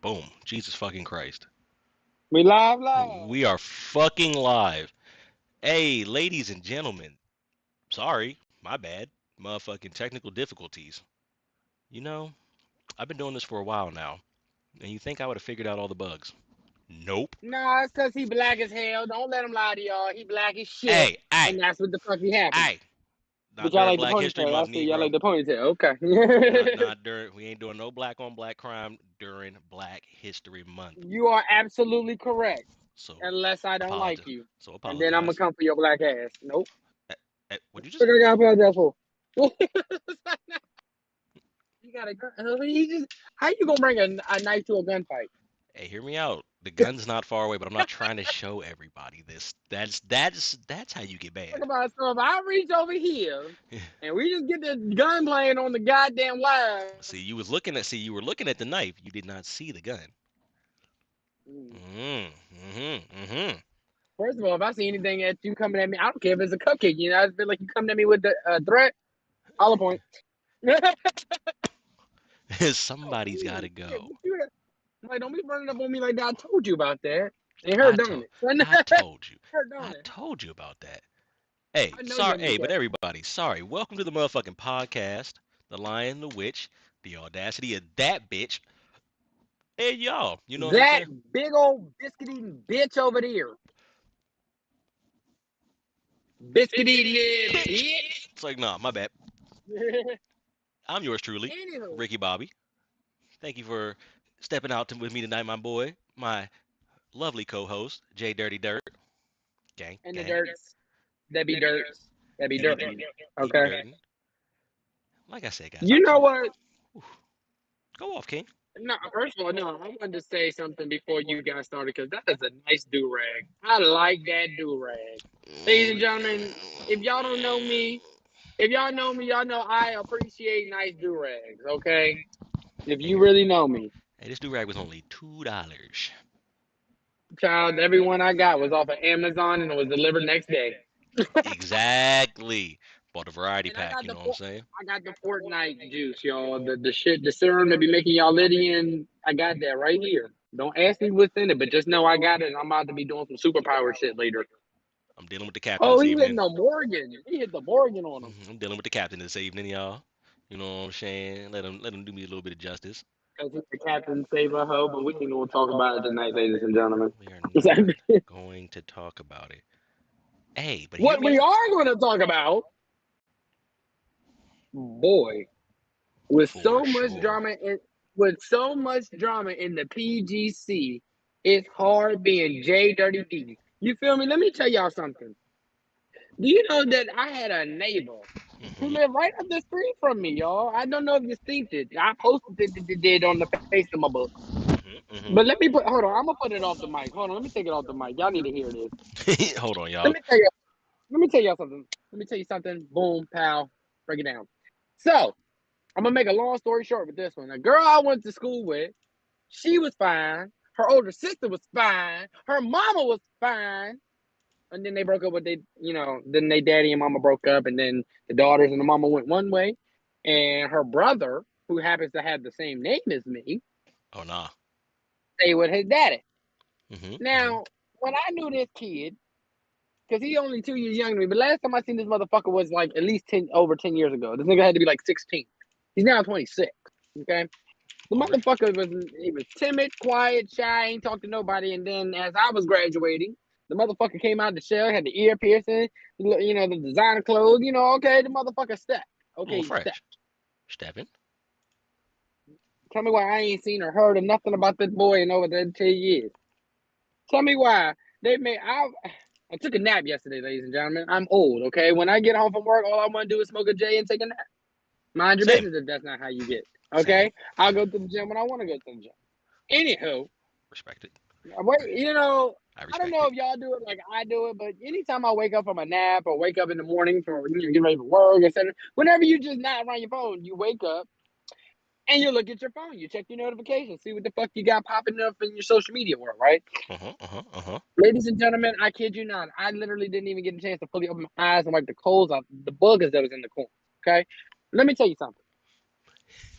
Boom. Jesus fucking Christ. We live. We are fucking live. Hey, ladies and gentlemen. Sorry, my bad. Motherfucking technical difficulties. You know, I've been doing this for a while now, and you think I would have figured out all the bugs. Nope. Nah, it's because he black as hell. Don't let him lie to y'all. He black as shit. Hey, hey, And that's what the fuck be happening. hey. But Not y'all during like the Black History ponytail. I Month, see y'all Negro. like the ponytail. Okay. Not during. We ain't doing no black on black crime during Black History Month. You are absolutely correct. So Unless I don't like apologize. you. So And then I'm going apologize. to come for your black ass. Nope. What'd you just What say? I got to apologize for? You got to. He just. How you going to bring a knife to a gunfight? Hey, hear me out. The gun's not far away, but I'm not trying to show everybody this. That's how you get Talk banned. about so if I reach over here and we just get the gun playing on the goddamn wire. You were looking at the knife. You did not see the gun. Mm-hmm. First of all, if I see anything at you coming at me, I don't care if it's a cupcake. You know, I feel like you coming at me with the threat. Olive point. Somebody's got to go. Like, don't be running up on me like that. I told you about that. It I hurt, don't told it? I told you. Hurt, don't I it? told you about that. Hey, I know sorry. you're Hey, but cat. everybody, sorry. Welcome to the motherfucking podcast. The Lion, the Witch, the audacity of that bitch. Hey, y'all. You know what I'm That saying? big old biscuit eating bitch over there. Biscuit eating Bitch. bitch. It's like, nah, my bad. I'm yours truly, Anywho, Ricky Bobby. Thank you for stepping out with me tonight, my boy. My lovely co-host, J Dirty Dirt. Gang, and the gang. dirts. That be dirts. That be He be dirt. dirting. He be Okay. dirting. Like I said, guys, You know what? go off, King. No, first of all, no, I wanted to say something before you got started because that is a nice do rag. I like that do rag. Ladies and gentlemen, if y'all don't know me, if y'all know me, y'all know I appreciate nice do rags. Okay, if Hey, you really know me, hey, this do rag was only $2. child, everyone I got was off of Amazon and it was delivered next day. Exactly. Bought a variety And I pack. got You the know what I'm saying? I got the Fortnite juice, y'all. The shit, the serum that be making y'all Lydian. I got that right here. Don't ask me what's in it, but just know I got it. And I'm about to be doing some superpower shit later. I'm dealing with the captain Oh, this he hitting evening. the Morgan. He hit the Morgan on him. I'm dealing with the captain this evening, y'all. You know what I'm saying? Let him do me a little bit of justice. Because he's the captain save a hoe, but we ain't gonna talk about it tonight, ladies and gentlemen. We are not going to talk about it. Hey, but hear What me we out. are going to talk about, boy, with For so much sure. drama in the PGC, it's hard being J Dirty D. You feel me? Let me tell y'all something. Do you know that I had a neighbor who Mm-hmm. lived right up the street from me, y'all? I don't know if you seen it. I posted it on the face of my book. Mm-hmm. But hold on, I'm gonna put it off the mic. Hold on, let me take it off the mic. Y'all need to hear this. Mm-hmm. Hold on, Let y'all. me tell you. Let me tell y'all something. Let me tell you something. Boom, pow, break it down. So I'm gonna make a long story short with this one. A girl I went to school with, she was fine. Her older sister was fine. Her mama was fine. And then they broke up with then they daddy and mama broke up, and then the daughters and the mama went one way. And her brother, who happens to have the same name as me, Oh nah. stayed with his daddy. Mm-hmm. Mm-hmm. Now, when I knew this kid, because he only 2 years younger than me. But last time I seen this motherfucker was like at least over 10 years ago. This nigga had to be like 16. He's now 26. Okay. The Lord. motherfucker was timid, quiet, shy, ain't talk to nobody. And then as I was graduating, the motherfucker came out the shell, had the ear piercing, the designer clothes, okay, the motherfucker stepped. A little Okay, he stepped. fresh. Stepping. Tell me why I ain't seen or heard of nothing about this boy in over 10 years. Tell me why I took a nap yesterday, ladies and gentlemen. I'm old, okay? When I get home from work, all I want to do is smoke a J and take a nap. Mind your Same. business if that's not how you get, Same. okay? I'll go to the gym when I want to go to the gym. Anywho, Respect it. I I don't respect know it. if y'all do it like I do it, but anytime I wake up from a nap or wake up in the morning for getting ready for work, etc., whenever you just not around your phone, you wake up and you look at your phone, you check your notifications, see what the fuck you got popping up in your social media world, right? Uh-huh. Uh-huh. Uh-huh. Ladies and gentlemen, I kid you not. I literally didn't even get a chance to fully open my eyes and wipe the coals off the buggers that was in the corner. Okay? Let me tell you something.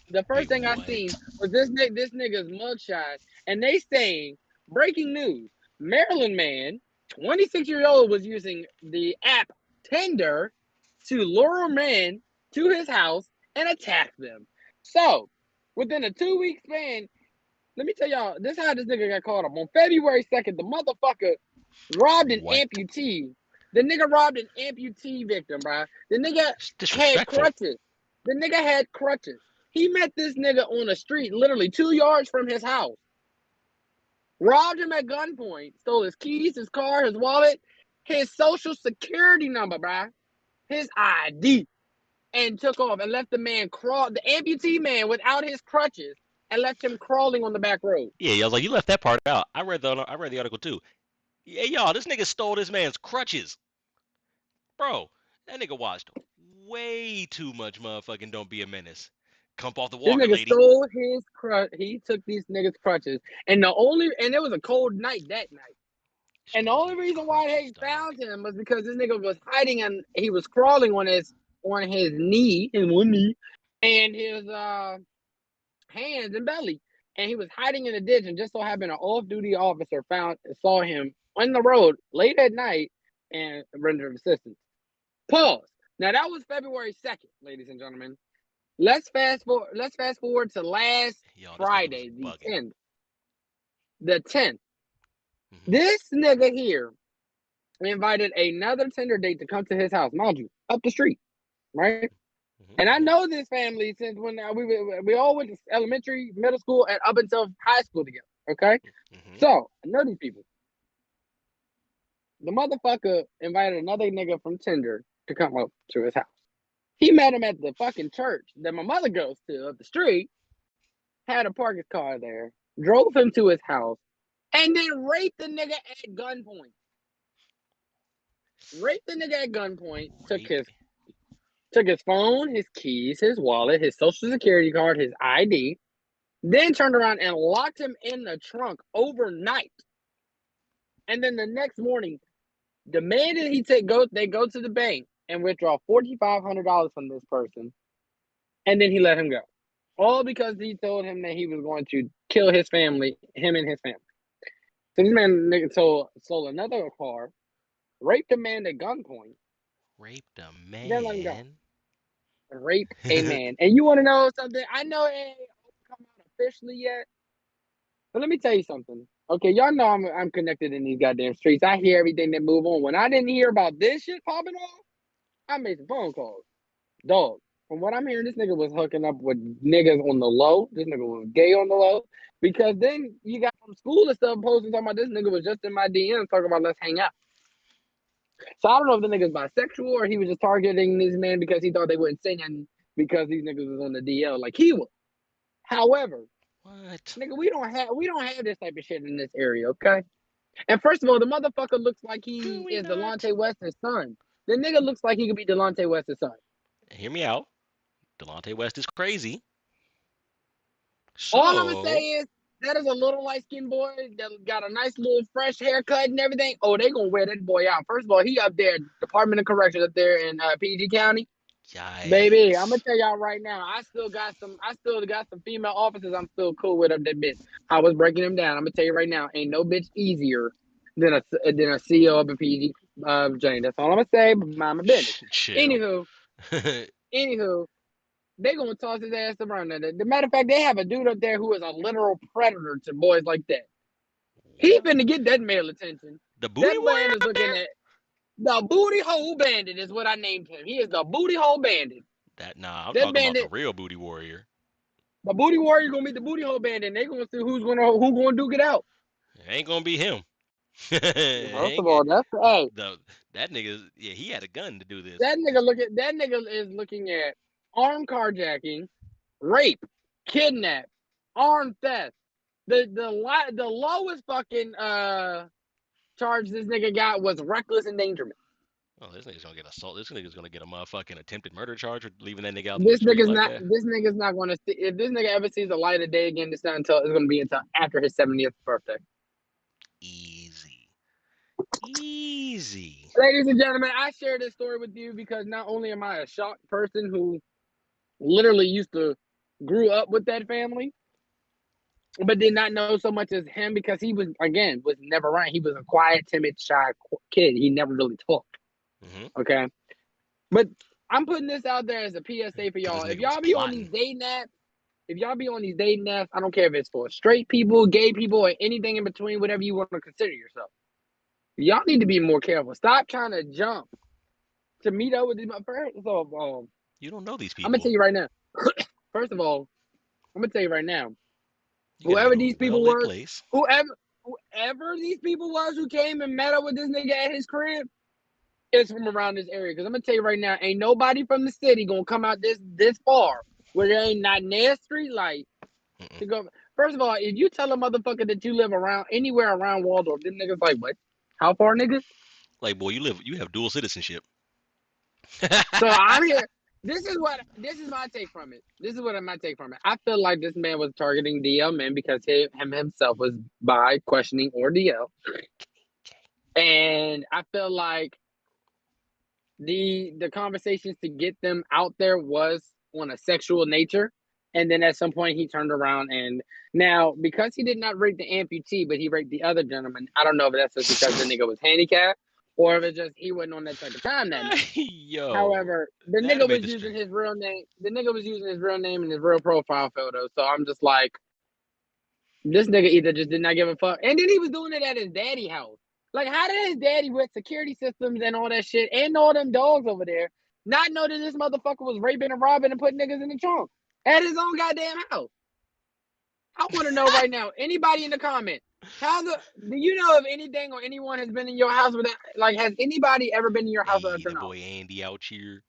The Wait, first thing I what? seen was this nigga's mugshot, and they saying breaking news: Maryland man, 26-year old, was using the app Tinder to lure men to his house and attack them. So, within a 2 week span, let me tell y'all, this is how this nigga got caught up. On February 2nd, the motherfucker robbed an What? amputee. The nigga robbed an amputee victim, bro. The nigga It's had disrespectful. crutches. The nigga had crutches. He met this nigga on the street, literally 2 yards from his house. Robbed him at gunpoint. Stole his keys, his car, his wallet, his social security number, bro. His ID. And took off and left the man crawl, the amputee man, without his crutches, and left him crawling on the back road. Yeah, I was like, you left that part out. I read the article too. Hey, y'all, this nigga stole this man's crutches, bro. That nigga watched way too much motherfucking Don't Be a Menace. Come off the This walker, nigga lady. stole his crutch. He took these niggas' crutches, and it was a cold night that night. And the Stole this only nigga's reason why crutches, they dog. found him was because this nigga was hiding and he was crawling on his knee, his one knee, and his hands and belly, and he was hiding in a ditch. And just so happened, an off-duty officer saw him on the road late at night and rendered assistance. Pause. Now that was February 2nd, ladies and gentlemen. Let's fast forward to last Y'all, this nigga was Friday, the bugging. 10th. The 10th. Hmm. This nigga here invited another Tinder date to come to his house, mind you, up the street, right? Hmm. And I Hmm. know this family since when we all went to elementary, middle school, and up until high school together. Okay, Hmm. so I know these people. The motherfucker invited another nigga from Tinder to come up to his house. He met him at the fucking church that my mother goes to up the street. Had to park his car there, drove him to his house, and then raped the nigga at gunpoint. Raped the nigga at gunpoint, Rape. took his phone, his keys, his wallet, his social security card, his ID, then turned around and locked him in the trunk overnight. And then the next morning, demanded they go to the bank and withdraw $4,500 from this person, and then he let him go. All because he told him that he was going to kill his family, him and his family. So this man nigga stole another car, raped a man at gunpoint, Raped a then let him go. man. Raped a man. And you want to know something? I know it ain't come out officially yet, but let me tell you something. Okay, y'all know I'm connected in these goddamn streets. I hear everything that move on. When I didn't hear about this shit popping off, I made some phone calls. Dog. From what I'm hearing, this nigga was hooking up with niggas on the low. This nigga was gay on the low. Because then you got from school and stuff posting talking about this nigga was just in my DMs talking about let's hang out. So I don't know if the nigga's bisexual or he was just targeting this man because he thought they wouldn't say nothing because these niggas was on the DL like he was. However, What? nigga, we don't have this type of shit in this area, okay? And first of all, the motherfucker looks like Do he we is not? Delonte West's son. The nigga looks like he could be Delonte West's son. Hear me out. Delonte West is crazy. All I'm gonna say So, is that is a little light skinned boy that got a nice little fresh haircut and everything. Oh, they gonna wear that boy out. First of all, he up there, Department of Corrections up there in PG County. Baby, I'm gonna yikes. tell y'all right now, I still got some female officers I'm still cool with up that bitch. I was breaking them down. I'm gonna tell you right now, ain't no bitch easier than a CEO of a PG Jane. That's all I'm gonna say, but mind my business. Chill. Anywho, anywho, they gonna toss his ass around there. The matter of fact, they have a dude up there who is a literal predator to boys like that. He What? finna get that male attention. The booty That warrior man is up looking there? at the booty hole bandit is what I named him. He is the booty hole bandit. Nah, I'm That talking about the bandit, real booty warrior. the booty warrior gonna be the booty hole bandit. And they gonna see who gonna duke it out. It ain't gonna be him. First of Ain't all, that's hey, the that nigga? Yeah, he had a gun to do this. that nigga is looking at armed carjacking, rape, kidnap, armed theft. The lowest fucking charge this nigga got was reckless endangerment. Oh, this nigga's gonna get assault. This nigga's gonna get a motherfucking attempted murder charge for leaving that nigga out on the street like that. This nigga's not gonna see if this nigga ever sees the light of day again. It's gonna be until after his 70th birthday. Easy, easy. Ladies and gentlemen, I share this story with you because not only am I a shocked person who literally used to grew up with that family, but did not know so much as him because he was again was never around. He was a quiet, timid, shy kid. He never really talked. Mm-hmm. Okay, but I'm putting this out there as a PSA for Because this y'all. If nigga was y'all be on these plotting. dating apps, if y'all be on these dating apps, I don't care if it's for straight people, gay people, or anything in between, whatever you want to consider yourself. Y'all need to be more careful. Stop trying to jump to meet up with these. So, You don't know these I'm gonna tell people. you right now. First of all, I'm gonna tell you right now. You got to go Whoever to a these well people lit were, place. whoever whoever these people was who came and met up with this nigga at his crib is from around this area. Because I'm gonna tell you right now, ain't nobody from the city gonna come out this far where there ain't not near street light Mm-mm. to go. First of all, if you tell a motherfucker that you live around anywhere around Waldorf, them niggas like what? How far, nigga? Like, boy, you have dual citizenship. So I'm here. This is my take from it. This is what my take from it. I feel like this man was targeting DL men because him himself was by questioning or DL. And I feel like the conversations to get them out there was on a sexual nature. And then at some point he turned around and now because he did not rape the amputee, but he raped the other gentleman. I don't know if that's just because the nigga was handicapped or if it's just he wasn't on that type of time that night. Yo, However, the that'd have nigga made was the using stream. his real name. The nigga was using his real name and his real profile photo. So I'm just like, this nigga either just did not give a fuck. And then he was doing it at his daddy house. Like, how did his daddy with security systems and all that shit and all them dogs over there not know that this motherfucker was raping and robbing and putting niggas in the trunk at his own goddamn house? I want to know right now. Anybody in the comment? Do you know if anything or anyone has been in your house with that? Like, has anybody ever been in your house without Hey, your that knowledge? boy Andy out here.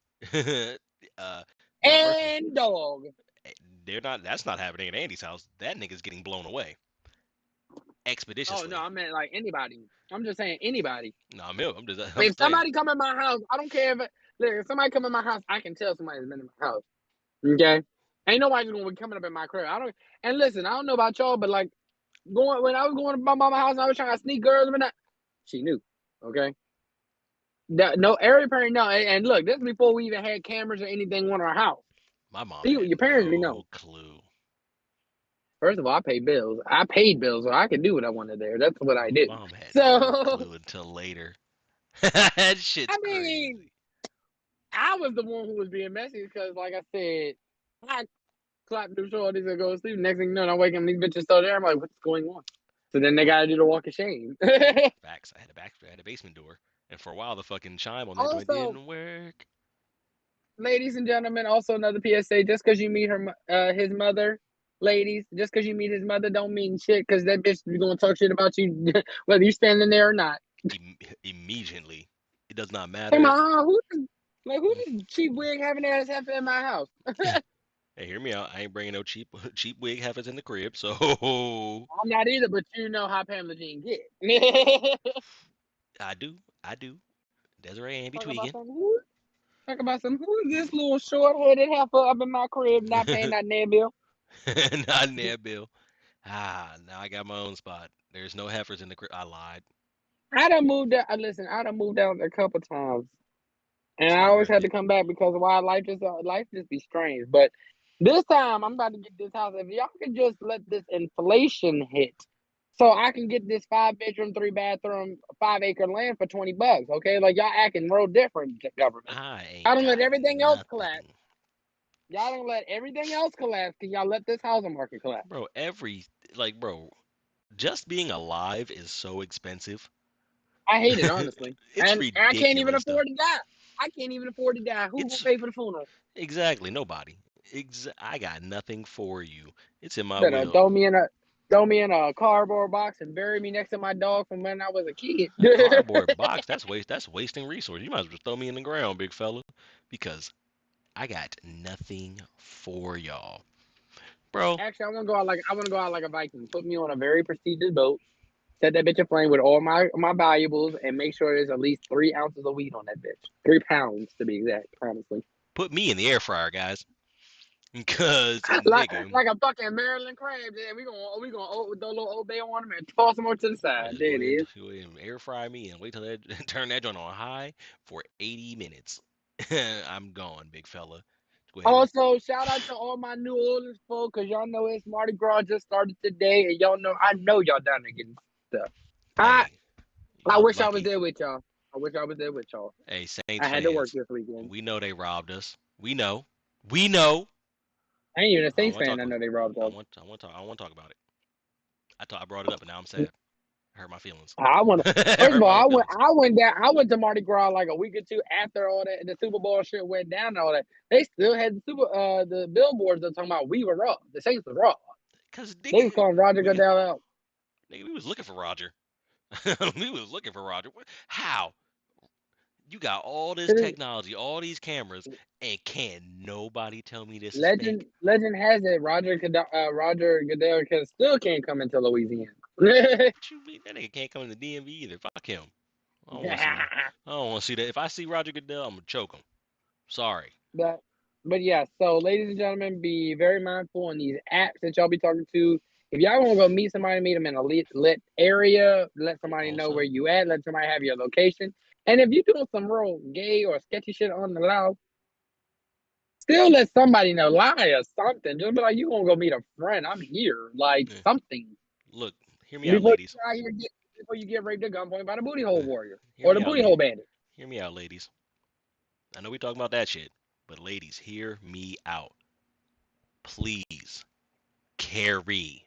uh, no, first of all, And dog. eh, they're not. That's not happening at Andy's house. That nigga's getting blown away Oh no, expeditiously. I meant like anybody. I'm just saying anybody. No, I'm him. I'm just. I'm If saying. somebody come in my house, I don't care if somebody come in my house, I can tell somebody's been in my house. Okay, ain't nobody just gonna be coming up in my crib. I don't. And listen, I don't know about y'all, but like going when I was going to my mama's house, and I was trying to sneak girls, but she knew. Okay, no, every parent know. And look, this is before we even had cameras or anything on our house. My mom People, had your parents be know. no clue. First of all, I pay bills. I paid bills, so I could do what I wanted there. That's what I do. Mom had no So clue until later. That shit's I mean, crazy. I was the one who was being messy because, like I said, I clapped them shorties and go to sleep. Next thing you know, I wake up and these bitches still there. I'm like, what's going on? So then they Mom, got to do the walk of shame. facts. I had a basement door, and for a while the fucking chime on that joint Also, didn't work. ladies and gentlemen, also another PSA: just because you meet his mother, ladies, just because you meet his mother, don't mean shit. Because that bitch be gonna talk shit about you, whether you standing there or not. Immediately, it does not Come matter. on, who this cheap wig having ass half in my house? Hey, hear me out. I ain't bringing no cheap cheap wig heifers in the crib, so I'm not either, but you know how Pamela Jean get. I do, I do. Desiree ain't be Talk about tweaking. some who? Talk about some who is this little short headed heifer up in my crib not paying that net bill? Not in there, Bill. Now I got my own spot. There's no heifers in the crib. I lied. I done moved out. Listen, I done moved out a couple times, and It's I not always worth had to it. come back because why life just be strange. But this time I'm about to get this house. If y'all could just let this inflation hit, so I can get this 5 bedroom, 3 bathroom, 5 acre land for $20. Okay, like y'all acting real different, government. I I ain't don't let got everything else collapse. nothing. Y'all don't let everything else collapse. Can y'all let this housing market collapse? Bro, bro, just being alive is so expensive. I hate it, honestly. It's And I can't even ridiculous, though. afford to die. I can't even afford to die. Who gonna It's pay for the funeral? exactly nobody. I got nothing for you. It's in my Better will. throw me in a cardboard box and bury me next to my dog from when I was a kid. A cardboard box, that's wasting resources. You might as well throw me in the ground, big fella, because I got nothing for y'all. Bro, Actually, I want to go out like a Viking. Put me on a very prestigious boat. Set that bitch aflame with all my valuables, and make sure there's at least 3 ounces of weed on that bitch. 3 pounds to be exact. Honestly, put me in the air fryer, guys. Because like nigga, a fucking Maryland crab. Yeah, we gonna with the little obey on them and toss them over to the side. just There it is. go ahead and air fry me and wait till that turn that joint on high for 80 minutes. I'm gone, big fella. Go ahead, man. Also, shout out to all my New Orleans folk, cause y'all know it's Mardi Gras just started today, and y'all know I know y'all down there getting stuff. I Hey, I y'all wish I was lucky. there with y'all. I wish I was there with y'all. Hey, Saints I had to work fans, this weekend. we know they robbed us. We know. We know. I ain't even a I don't Saints want to fan. talk I about. know they robbed us. I want. I want to talk about it. I brought it up, and now I'm sad. I hurt my feelings. I want to. I First of hurt all, my feelings. I went down. I went to Mardi Gras like a week or two after all that the Super Bowl shit went down and all that. They still had the billboards that talking about we were raw. The Saints was raw. Cause They nigga, was calling Roger we Goodell out. nigga, we was looking for Roger. We was looking for Roger. How? You got all this technology, all these cameras, and can't nobody tell me this is fake? Legend has it Roger Goodell still can't come into Louisiana. What you mean? That nigga can't come in the DMV either. Fuck him. I don't want to see that. I don't want to see that. If I see Roger Goodell, I'm gonna choke him. Sorry. but but yeah, so ladies and gentlemen, be very mindful on these apps that y'all be talking to. If y'all want to go meet somebody, meet them in a lit area. Let somebody know where Also, you at. Let somebody have your location. And if you're doing some real gay or sketchy shit on the loud, still let somebody know, lie or something. Just be like, you gonna go meet a friend. I'm here, like eh, something. look, hear me out, ladies. Before you get raped at gunpoint by the booty hole Eh, warrior Hear or the me out, booty hole lady. bandit. Hear me out, ladies. I know we talking about that shit, but ladies, hear me out. Please carry,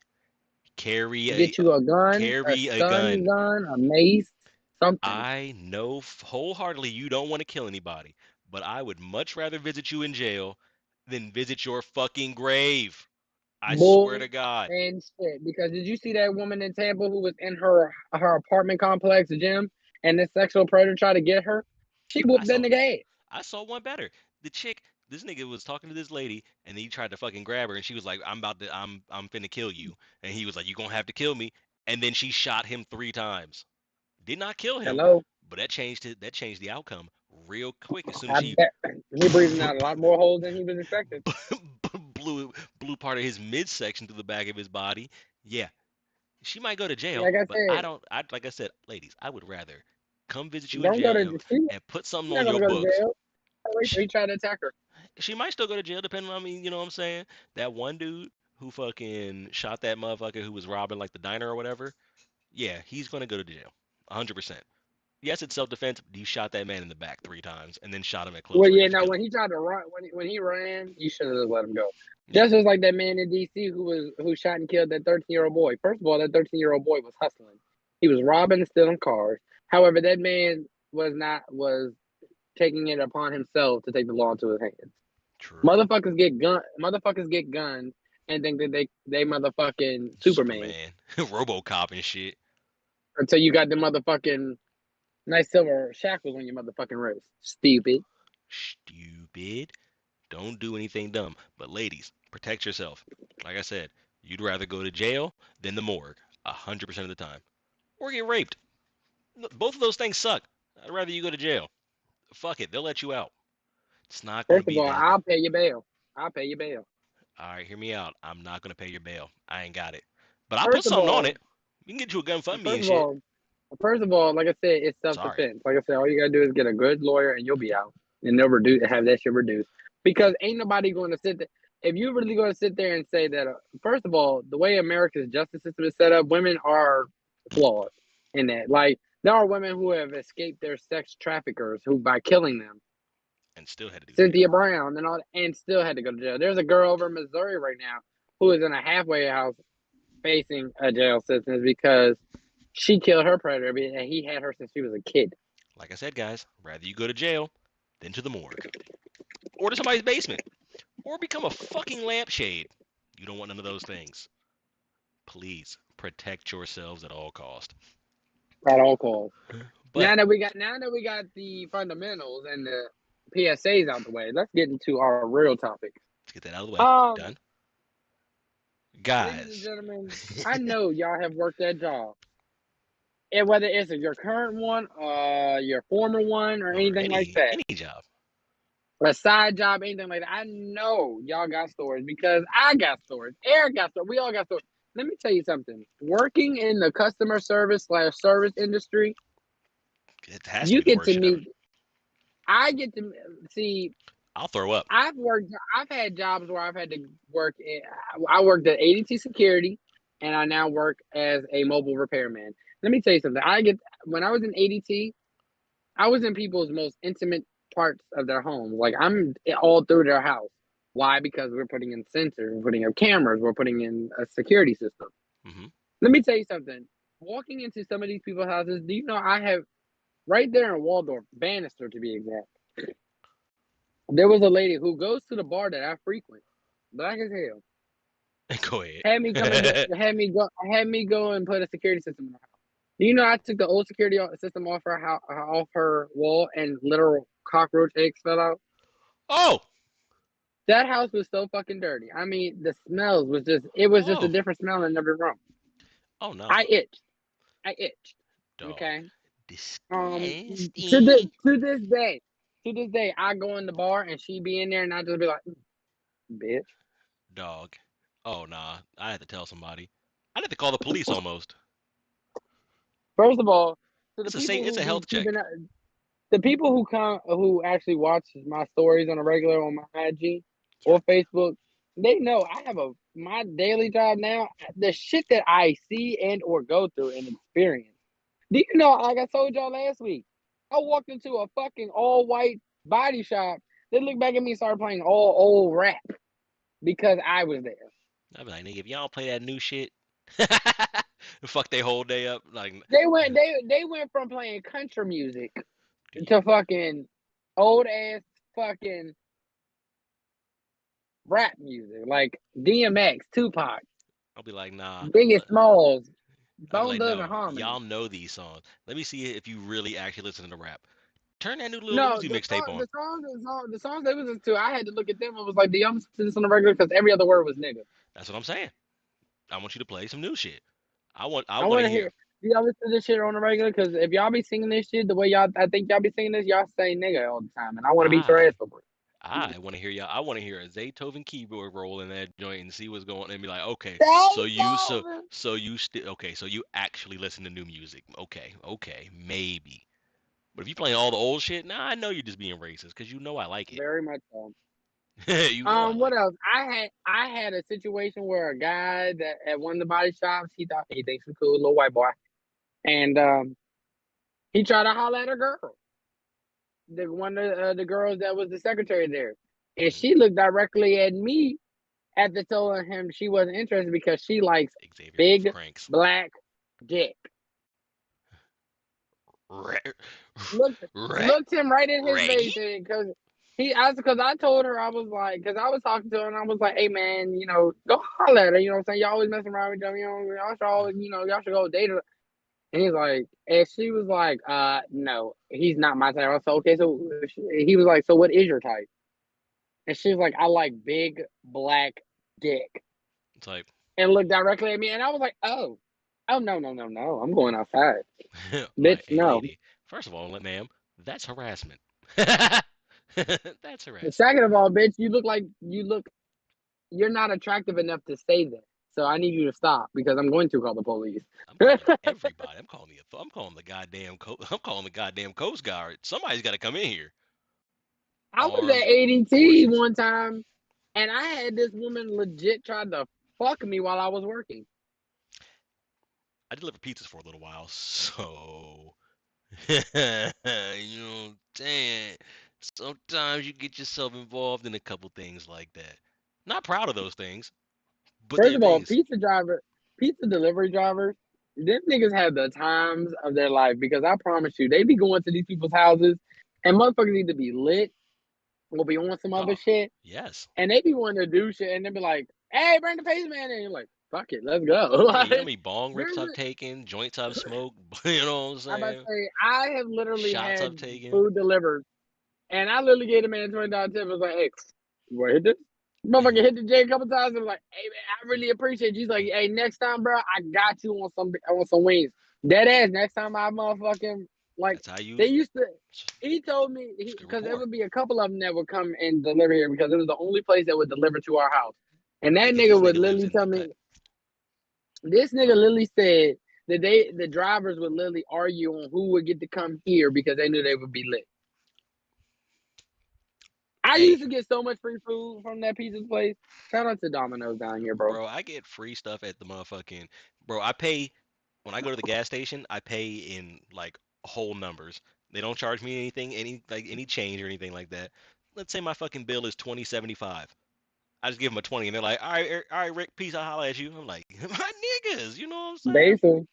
carry a, Get you a carry a stun gun. gun, a mace, something. I know wholeheartedly you don't want to kill anybody, but I would much rather visit you in jail than visit your fucking grave. I swear Bull to God. and shit. Because did you see that woman in Tampa who was in her apartment complex gym and this sexual predator tried to get her? She I whooped that saw nigga ass. I saw one better. The chick, this nigga was talking to this lady, and he tried to fucking grab her, and she was like, I'm finna kill you," and he was like, "You gonna have to kill me," and then she shot him 3 times. Did not kill him, Hello? but that changed the outcome real quick. As soon as I she bet he breathing out a lot more holes than he was expecting. blew part of his midsection through the back of his body. Yeah, she might go to jail, Like I but I said, don't. I like I said, ladies, I would rather come visit you in don't go jail to and she's put something on not gonna your go to books. jail. He tried to attack her. She might still go to jail, depending on, I mean, you know what I'm saying? That one dude who fucking shot that motherfucker who was robbing like the diner or whatever. Yeah, he's gonna go to jail. 100%. Yes, it's self-defense, but you shot that man in the back 3 times and then shot him at close Well, yeah, range to no. kill him. When he tried to run, when he ran, you should have just let him go. Yeah, Just as like that man in D.C. who shot and killed that 13-year-old boy. First of all, that 13-year-old boy was hustling. He was robbing and stealing cars. However, that man was taking it upon himself to take the law into his hands. true. Motherfuckers get guns and think that they motherfucking Superman Superman, RoboCop and shit. until you got the motherfucking nice silver shackles on your motherfucking wrist. Stupid. Stupid. Don't do anything dumb. But ladies, protect yourself. Like I said, you'd rather go to jail than the morgue 100% of the time. Or get raped. Both of those things suck. I'd rather you go to jail. Fuck it, they'll let you out. It's not going to First of be all, that. I'll pay your bail. I'll pay your bail. All right, hear me out. I'm not going to pay your bail. I ain't got it. But I'll put First of something on all, it. We can get you a gun fund me first and of shit. all, First of all, like I said, it's self Sorry. defense. Like I said, all you gotta do is get a good lawyer and you'll be out. And they'll reduce have that shit reduced. Because ain't nobody going to sit there. If you really going to sit there and say that, first of all, the way America's justice system is set up, women are flawed in that. Like there are women who have escaped their sex traffickers who by killing them. And still had to do Cynthia jail. Brown and all, and still had to go to jail. There's a girl over in Missouri right now who is in a halfway house facing a jail sentence because she killed her predator and he had her since she was a kid. Like I said, guys, rather you go to jail than to the morgue. Or to somebody's basement. Or become a fucking lampshade. You don't want none of those things. Please protect yourselves at all cost. At all costs. But Now that we got the fundamentals and the PSAs out the way, let's get into our real topics. let's get that out of the way. Um, Done. ladies and Guys. gentlemen, I know y'all have worked that job. And whether it's your current one, your former one, or or anything like that, any job. a side job, anything like that, I know y'all got stories because I got stories. Eric got stories. We all got stories. Let me tell you something. Working in the customer service/service industry, It has to you be the get worst to shit ever. meet. I get to see. I'll throw up. I've had jobs where I've had to work in, I worked at ADT security and I now work as a mobile repairman. Let me tell you something. When I was in ADT, I was in people's most intimate parts of their home. Like I'm all through their house. Why? Because we're putting in sensors, we're putting in cameras, we're putting in a security system. Hmm. Let me tell you something. Walking into some of these people's houses, do you know I have right there in Waldorf, Bannister to be exact. There was a lady who goes to the bar that I frequent, black as hell. Go ahead. Had me come and had me go and put a security system in her house. Do you know I took the old security system off off her wall and literal cockroach eggs fell out? Oh, That house was so fucking dirty. I mean, the smells was just it was just a oh, different smell in every room. oh no, I itched. I itched. dog, Okay. Um, disgusting. to this day, I go in the bar and she be in there and I just be like, bitch. Dog. Oh nah, I had to tell somebody. I had to call the police almost. First of all, to the It's a people it's who a be health keeping check. the people who actually watch my stories on a regular on my IG Yeah. or Facebook, they know I have my daily job now. The shit that I see and or go through and experience. Do you know? Like I told y'all last week, I walked into a fucking all white body shop. They looked back at me and started playing all old rap because I was there. I'd be like, nigga, if y'all play that new shit, fuck they whole day up. Like, They went from playing country music to fucking old ass fucking rap music like DMX, Tupac, I'll be like, nah. Biggest Smalls, I'll be Bone like, Thugs and no, Harmony. y'all know these songs. Let me see if you really actually listen to rap. Turn that new Lil No, Uzi mixtape on. the songs they listen to, I had to look at them and was like, do y'all listen to this on the regular? Because every other word was nigga. That's what I'm saying. I want you to play some new shit. I I want want to to hear. hear. Do y'all listen to this shit on the regular? Because if y'all be singing this shit the way I think y'all be singing this, y'all say nigga all the time, and I want to beat your ass I over it. I want to hear y'all. I want to hear a Zaytoven keyboard roll in that joint and see what's going on and be like, okay, so you so Beethoven. so you still okay, so you actually listen to new music. Okay, okay, maybe. But if you playing all the old shit, nah, I know you're just being racist because you know I like Very much so. it. You know I What like else? I had a situation where a guy that at one of the body shops, he thought he thinks he's cool, little white boy, and he tried to holler at a girl, the one of the girls that was the secretary there, it. and she looked directly at me after telling him she wasn't interested because she likes Xavier Wolf big Cranks. black dick. Re- Looked Re- looked him right in his Reggie? face because because I told her I was like because I was talking to her and I was like, hey man, go holler at her, you know what I'm saying? Y'all always messing around with them, y'all should always, y'all should go date her. And he's like, and she was like, no, he's not my type. I said, okay, so he was like, so what is your type? And she was like, I like big black dick. Type. And looked directly at me, and I was like, oh no no no no, I'm going outside, Like, bitch. hey No. lady, first of all, ma'am, that's harassment. That's harassment. Second of all, bitch, you're not attractive enough to say that. So I need you to stop because I'm going to call the police. I'm calling everybody. I'm calling the goddamn I'm calling the goddamn Coast Guard. Somebody's got to come in here. I was Armed at ADT forces. one time and I had this woman legit trying to fuck me while I was working. I delivered pizzas for a little while, so you know what I'm saying. Sometimes you get yourself involved in a couple things like that. Not proud of those things, but First they're of all, things. pizza delivery drivers, them niggas have the times of their life because I promise you, they be going to these people's houses and motherfuckers need to be lit or be on some other Oh, shit. yes. And they be wanting to do shit and they be like, hey, bring the pace man in. And you're like, fuck it, let's go. Yeah, you know how Like, many bong rips there's I've taken, joints I've smoked, you know what I'm I'm about to saying? say, I have literally Shots I've had taken. food delivered, and I literally gave the man a $20 tip. I was like, hey, you want to hit this? Motherfucker hit the J a couple times. And was like, hey, man, I really appreciate you. He's like, hey, next time, bro, I got you on some wings. Dead ass, next time I motherfucking, like, That's how they you. used to, It's he told me, it's good because there rapport. would be a couple of them that would come and deliver here because it was the only place that would deliver to our house. And Yeah, that because nigga this would nigga lives literally in tell the me, cut. this nigga literally said that the drivers would literally argue on who would get to come here because they knew they would be lit. I Hey, used to get so much free food from that pizza place. Shout out to Domino's down here, bro. bro, I get free stuff at the motherfucking. Bro, I pay when I go to the gas station. I pay in like whole numbers. They don't charge me anything, any change or anything like that. Let's say my fucking bill is 20.75. I just give them a 20, and they're like, all right, Rick, peace. I'll holler at you. I'm like, my niggas, you know what I'm saying? Basically,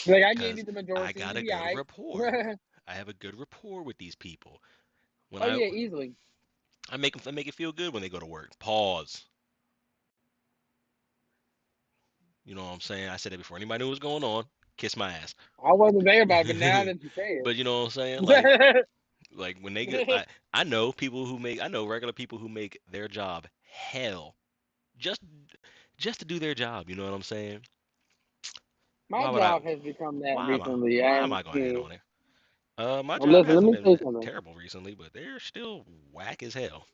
like I gave Cause you the I majority, got you a be good alright. rapport. I have a good rapport with these people. When Oh yeah, easily. I make it feel good when they go to work. Pause. You know what I'm saying? I said it before anybody knew what was going on. Kiss my ass. I wasn't there about it, but now that you say But you know what I'm saying? it. Like when they get, I know regular people who make their job hell just just to do their job. You know what I'm saying? My Why would I? job has become that recently, Why am and I gonna hate on it? My well, job listen, let hasn't me say been something. terrible recently, but they're still whack as hell.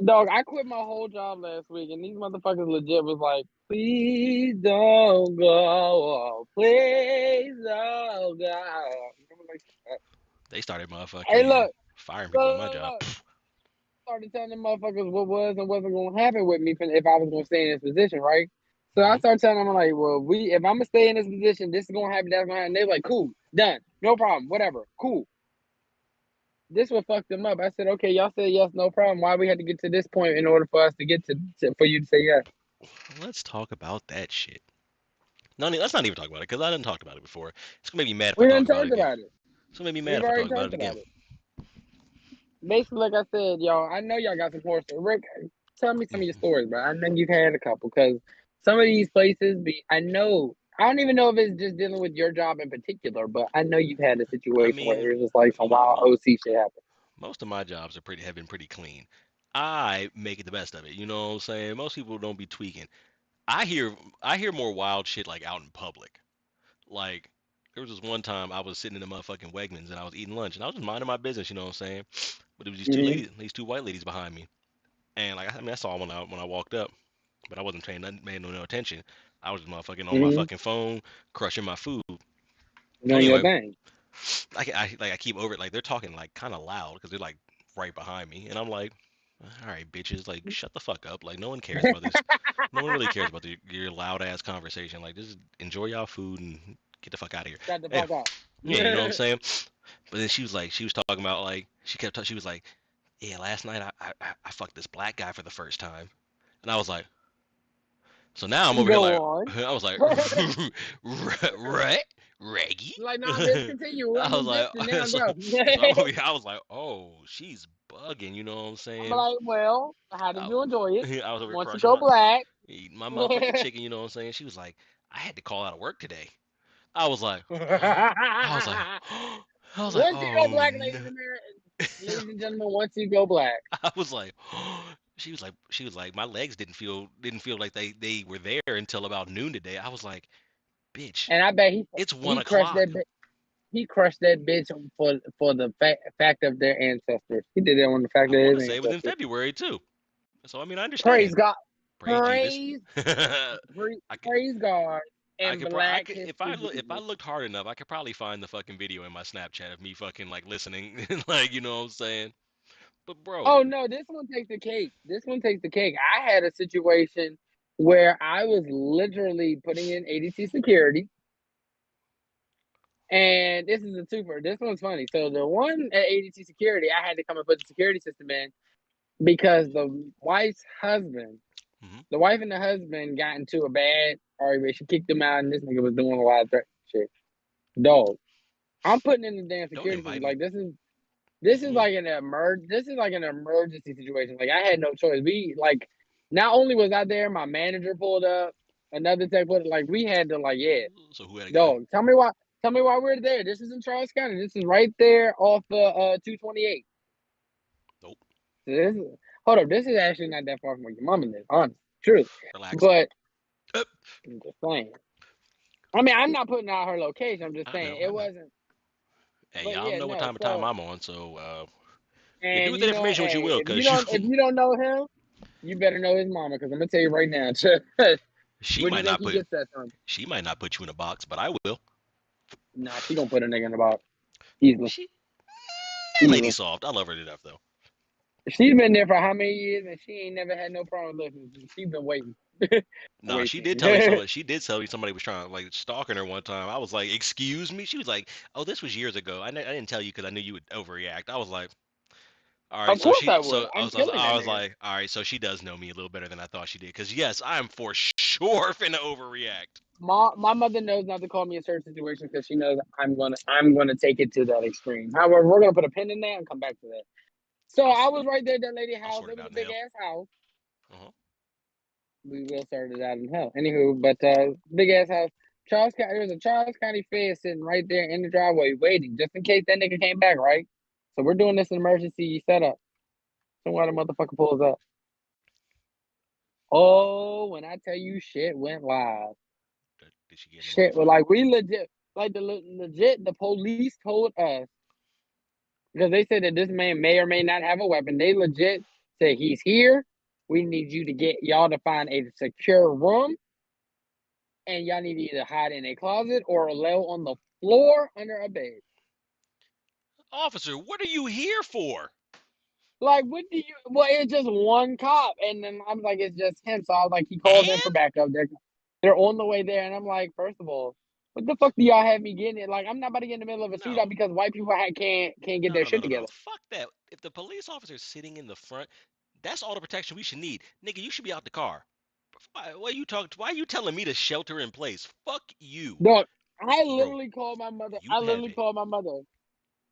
Dog, I quit my whole job last week, and these motherfuckers legit was like, "Please don't go, please don't go." I was like, They started "Hey, motherfucking look, firing people at my look, job. look." Started telling them motherfuckers what was and wasn't going to happen with me if I was going to stay in this position, right? So I Hmm. started telling them like, well, if I'm gonna stay in this position, this is gonna happen, that's gonna happen. They're like, cool, done, no problem, whatever, cool. This what fucked them up. I said, okay, y'all said yes, no problem. Why we had to get to this point in order for us to get for you to say yes? Let's talk about that shit. No, let's not even talk about it because I didn't talk about it before. It's gonna make me mad if I We talk didn't about it talk again. about it. It's gonna make me mad We've if I already talk about talked it again. about it. Basically, like I said, y'all, I know y'all got some horror stories. Rick, tell me some of your stories, bro. I know you've had a couple because some of these places be. I know. I don't even know if it's just dealing with your job in particular, but I know you've had a I situation where mean, it was like some wild OC shit happened. most of my jobs have been pretty clean. I make it the best of it. You know what I'm saying? Most people don't be tweaking. I hear I hear more wild shit like out in public. Like there was this one time I was sitting in the motherfucking Wegmans and I was eating lunch and I was just minding my business. You know what I'm saying? But it was Hmm. these two white ladies behind me, and like I mean I saw when I walked up, but I wasn't paying no attention. I was just motherfucking on my Hmm. fucking phone, crushing my food. Doing your Anyway, thing. I keep over it like they're talking like kind of loud because they're like right behind me, and I'm like, all right, bitches, like shut the fuck up. Like no one cares about this. No one really cares about your loud ass conversation. Like just enjoy y'all food and get the fuck out of here. Shut the Yeah, fuck up. yeah, you know what I'm saying. But then she was talking about like she was like, yeah, last night I fucked this black guy for the first time, and I was like, so now I'm over here Go like on. I was like, right, Reggie. Like, nah, bitch, continue. I I'm was like, existing now. so Go. so I'm over here. I was like, oh, she's bugging. You know what I'm I'm saying? like, well, how did I, you enjoy it? I was over here Once you crushing go my black. eating my motherfucking chicken. You know what I'm saying? She was like, I had to call out of work today. I was like, I was like, I was like, Once you go oh black, no. ladies and gentlemen, once you go black. I was like, she was like, my legs didn't feel like they were there until about noon today. I was like, bitch, And I bet it's one he crushed o'clock. he crushed that bitch for the fact of their ancestors. He did that on the fact I of want his to say it was in ancestors. February too. So I mean, I understand. Praise God. Praise Jesus. Praise, I could, praise God and I Black could, History if I Jesus. looked hard enough, I could probably find the fucking video in my Snapchat of me fucking like listening, like you know what I'm saying. But bro, Oh no, this one takes the cake. This one takes the cake. I had a situation where I was literally putting in ADT security, and this is a twofer. This one's funny. So the one at ADT security, I had to come and put the security system in because hmm the wife and the husband got into a bad argument. She kicked him out, and this nigga was doing a lot of threat shit. Dog, I'm putting in the damn don't security system. invite me. Like this is Mm, like this is like an emergency situation. Like I had no choice. We like not only was I there, my manager pulled up, another tech pulled up, like we had to like, yeah, so who had a gun? dog. Tell me why we're there. This is in Charles County. This is right there off the 228. Nope. So hold up, this is actually not that far from where your mama lives, honest, truly. Relax. But Uh, I'm just saying. I mean, I'm not putting out her location. I'm just I saying know, I it know. wasn't. Hey, But y'all yeah, know what no. time of time So I'm on, so yeah, do and with that you know, information what you hey, will, if you cause you, don't if you don't know him, you better know his mama because I'm gonna tell you right now. she Where do you might think not he put, gets that from? she might not put you in a box, but I will. Nah, she gonna put a nigga in the box easily, She, that lady easily. soft. I love her to death though. She's been there for how many years, and she ain't never had no problem listening. She's been waiting, Nah, she did tell me waiting. somebody. She did tell me somebody was trying to like stalking her one time. I was like, "Excuse me." She was like, "Oh, this was years ago. I didn't tell you because I knew you would overreact." I was like, "All right." Of So course she, I would. so I I'm was, I was, killing that I was nigga. like, "All right." So she does know me a little better than I thought she did. Because yes, I'm for sure finna overreact. My mother knows not to call me in certain situations because she knows I'm gonna take it to that extreme. However, we're gonna put a pin in that and come back to that. So I'll, I was right there at that lady I'll house. sort It it was a out big now. ass house. Uh-huh. We will sort it out in hell. Anywho, but big ass house. Charles County. There was a Charles County Fair sitting right there in the driveway, waiting just in case that nigga came back. Right. So we're doing this emergency setup. So why the motherfucker pulls up? Oh, when I tell you shit went live. Did she get in the Shit, well, motherfucker? like we legit, like legit, the police told us because they said that this man may or may not have a weapon. They legit said he's here. We need you to get y'all to find a secure room, and y'all need to either hide in a closet or lay on the floor under a bed. Officer, what are you here for? Like, what do you? Well, it's just one cop, and then I'm like, it's just him. So I was like, he called in for And backup. They're on the way there, and I'm like, first of all, what the fuck do y'all have me getting? It? Like, I'm not about to get in the middle of a shootout no, because white people can't get no, their no, no, shit no, no. together. Fuck that. If the police officer is sitting in the front, that's all the protection we should need. Nigga, you should be out the car. Why are you telling me to shelter in place? Fuck you. Look, I Bro, literally called my mother. you have it.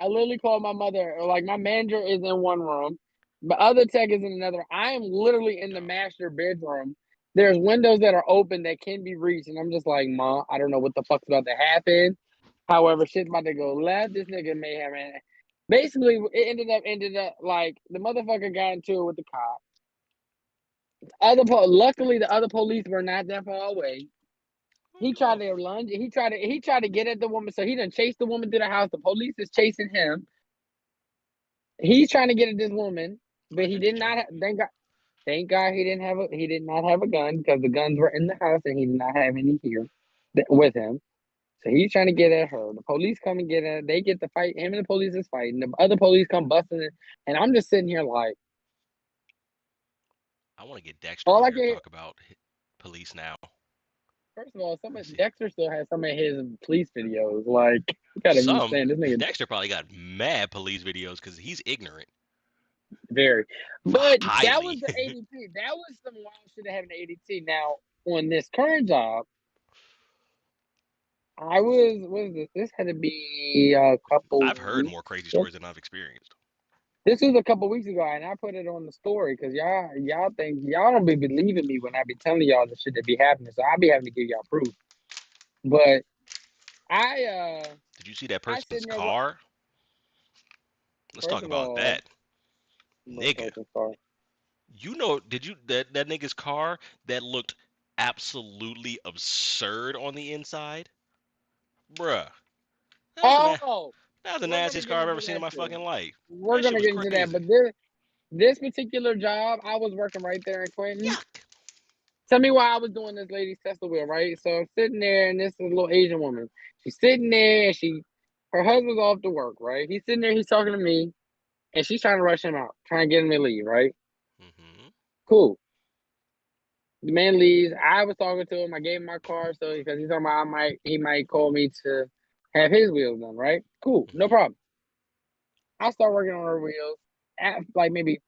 I literally called my mother. Like my manager is in one room, the other tech is in another. I am literally in the No. master bedroom. There's windows that are open that can be reached, and I'm just like, Ma, I don't know what the fuck's about to happen. However, shit's about to go left. This nigga may have basically it ended up like the motherfucker got into it with the cop. Luckily the other police were not that far away. Well, He you know, tried to lunge. He tried to get at the woman. So he done chased the woman through the house. The police is chasing him. He's trying to get at this woman, I but he think he did not. jumped. Thank God he did not have a gun because the guns were in the house and he did not have any here with him. So he's trying to get at her. The police come and get her. They get the fight. Him and the police is fighting. The other police come busting in, and I'm just sitting here like, I want to get Dexter all on I here to can. talk about police now. First of all, Let's see. Dexter still has some of his police videos. Like, you gotta Some understand this nigga Dexter probably got mad police videos because he's ignorant. very. But that was Highly. the ADT. That was some wild shit that happened to ADT. Now on this current job, what is this? This had to be a couple I've heard weeks. more crazy This, stories than I've experienced. this was a couple weeks ago, and I put it on the story because y'all think y'all don't be believing me when I be telling y'all the shit that be happening. So I be having to give y'all proof. But I Did you see that I person's sitting there. car? Let's First talk of about all, that. what Nigga. person's car? You know, did you that nigga's car that looked absolutely absurd on the inside? Bruh. That was the man Oh, that was the we're gonna nastiest get car I've into ever seen in that my too. fucking life. We're That shit gonna was get into that, crazy. but this particular job, I was working right there in Quentin. Yuck. Tell me why I was doing this lady's Tesla wheel, right? So I'm sitting there, and this is a little Asian woman. She's sitting there, and her husband's off to work, right? He's sitting there, he's talking to me, and she's trying to rush him out, trying to get him to leave, right? Mm-hmm. Cool. The man leaves. I was talking to him. I gave him my car, so because he's talking about he might call me to have his wheels done, right? Cool, no Mm-hmm. problem. I start working on her wheels at like maybe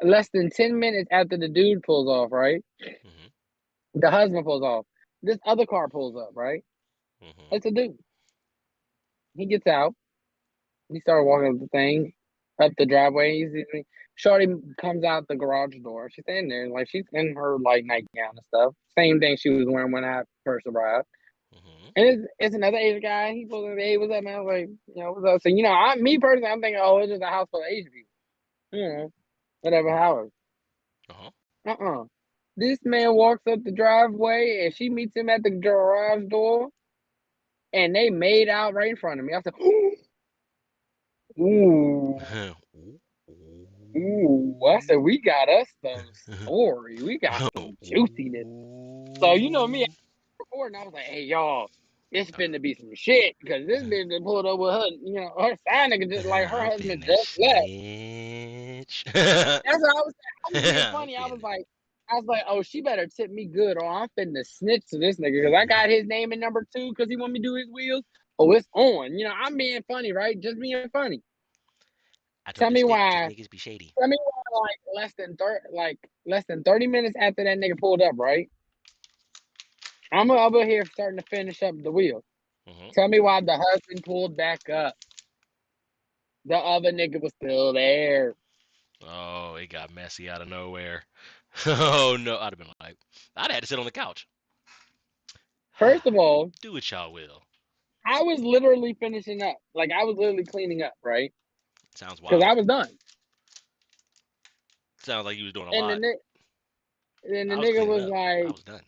less than 10 minutes after the dude pulls off, right? Mm-hmm. The husband pulls off. This other car pulls up, right? Mm-hmm. It's a dude. He gets out. He started walking up the thing, up the driveway. He sees me. Shorty comes out the garage door. She's standing there, like she's in her like nightgown and stuff. Same thing she was wearing when I first arrived. Mm-hmm. And it's another Asian guy. He pulls in, hey, what's up, man? I was like, what's up? So, me personally, I'm thinking, oh, it's just a house full of Asian people. Whatever, however. Uh-huh. Uh-uh. This man walks up the driveway and she meets him at the garage door and they made out right in front of me. I said, ooh, ooh. I said, we got us some story. We got some juiciness. So, me, I Ooh. was recording. I was like, hey, y'all, it's finna be some shit because this bitch that pulled up with her, her sign nigga just like her I'm husband finna just left. snitch. bitch. That's what I was saying. I was being funny. Offended. I was like, oh, she better tip me good, or I'm finna snitch to this nigga because I got his name and number two because he want me to do his wheels. Oh, it's on. You know, I'm being funny, right? Just being funny. I Tell told you me stick, these why. niggas be shady. Tell me why. Like less than 30 minutes after that nigga pulled up, right? I'm over here starting to finish up the wheel. Hmm. Tell me why the husband pulled back up. The other nigga was still there. Oh, it got messy out of nowhere. Oh no, I'd have been like, I'd have had to sit on the couch. First of all, Do what y'all will. I was literally finishing up. Like I was literally cleaning up, right? Sounds Because wild. I was done. Sounds like you was doing a And lot. the I was nigga cleaning was up. I like, was done.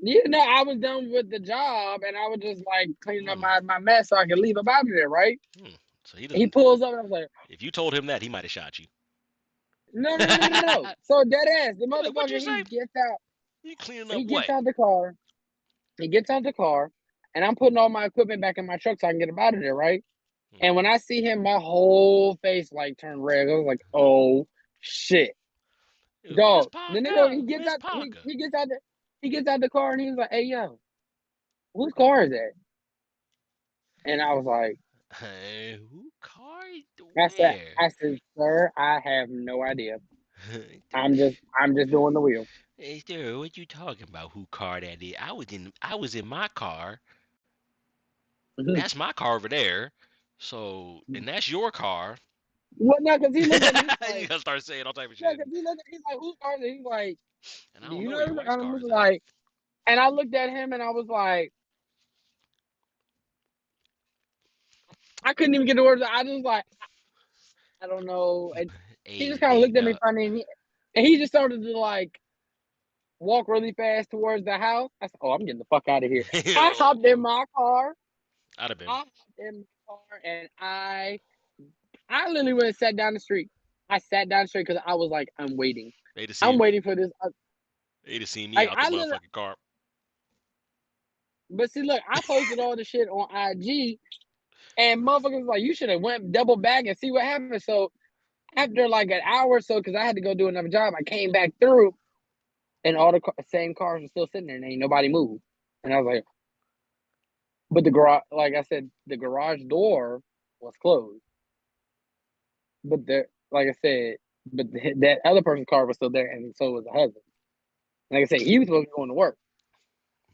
you know, I was done with the job and I was just like cleaning up Hmm. my mess so I could leave up out of there, right? Hmm. So he He doesn't. pulls up and I was like, If you told him that, he might have shot you. no, no, no, no, no, no. So dead ass, the He's like, "What'd you motherfucker, say? You cleaning up he gets what?" out the car, he gets out the car, and I'm putting all my equipment back in my truck so I can get up out of there, right? And Hmm. when I see him, my whole face like turned red. I was like, oh shit. Miss Dog. The nigga Parker, he gets Miss out Parker. he gets out the car and he was like, hey yo, whose car is that? And I was like, Hey, who car? I Where? said, sir, I have no idea. Dude, I'm just doing the wheel. hey, sir, what you talking about? Who car that is? I was in my car. That's my car over there. So, and that's your car. Well, no, because he looked at me, he's You like, gotta start saying all type of no, shit. because he looked at he's like, whose car is it? He's like, And I do don't you know know where your everything? wife's I car was is at. like, and I looked at him and I was like, I couldn't even get the words out. I just like, I don't know. And he just Hey, kind of big looked at me dog. funny and he just started to like walk really fast towards the house. I said, oh, I'm getting the fuck out of here. I hopped in my car. I'd have been. I hopped in my car and I literally went and sat down the street. I sat down the street because I was like, I'm waiting. They'd have I'm seen. waiting for this. They'd have seen me Like out the I literally, motherfucking car. but see, look, I posted all the shit on IG, and motherfuckers was like, you should have went double back and see what happened. So after like an hour or so, because I had to go do another job, I came back through, and all the same cars were still sitting there, and ain't nobody moved. And I was like, but the garage, like I said, the garage door was closed. But like I said, but that other person's car was still there, and so was the husband. Like I said, he was supposed to be going to work.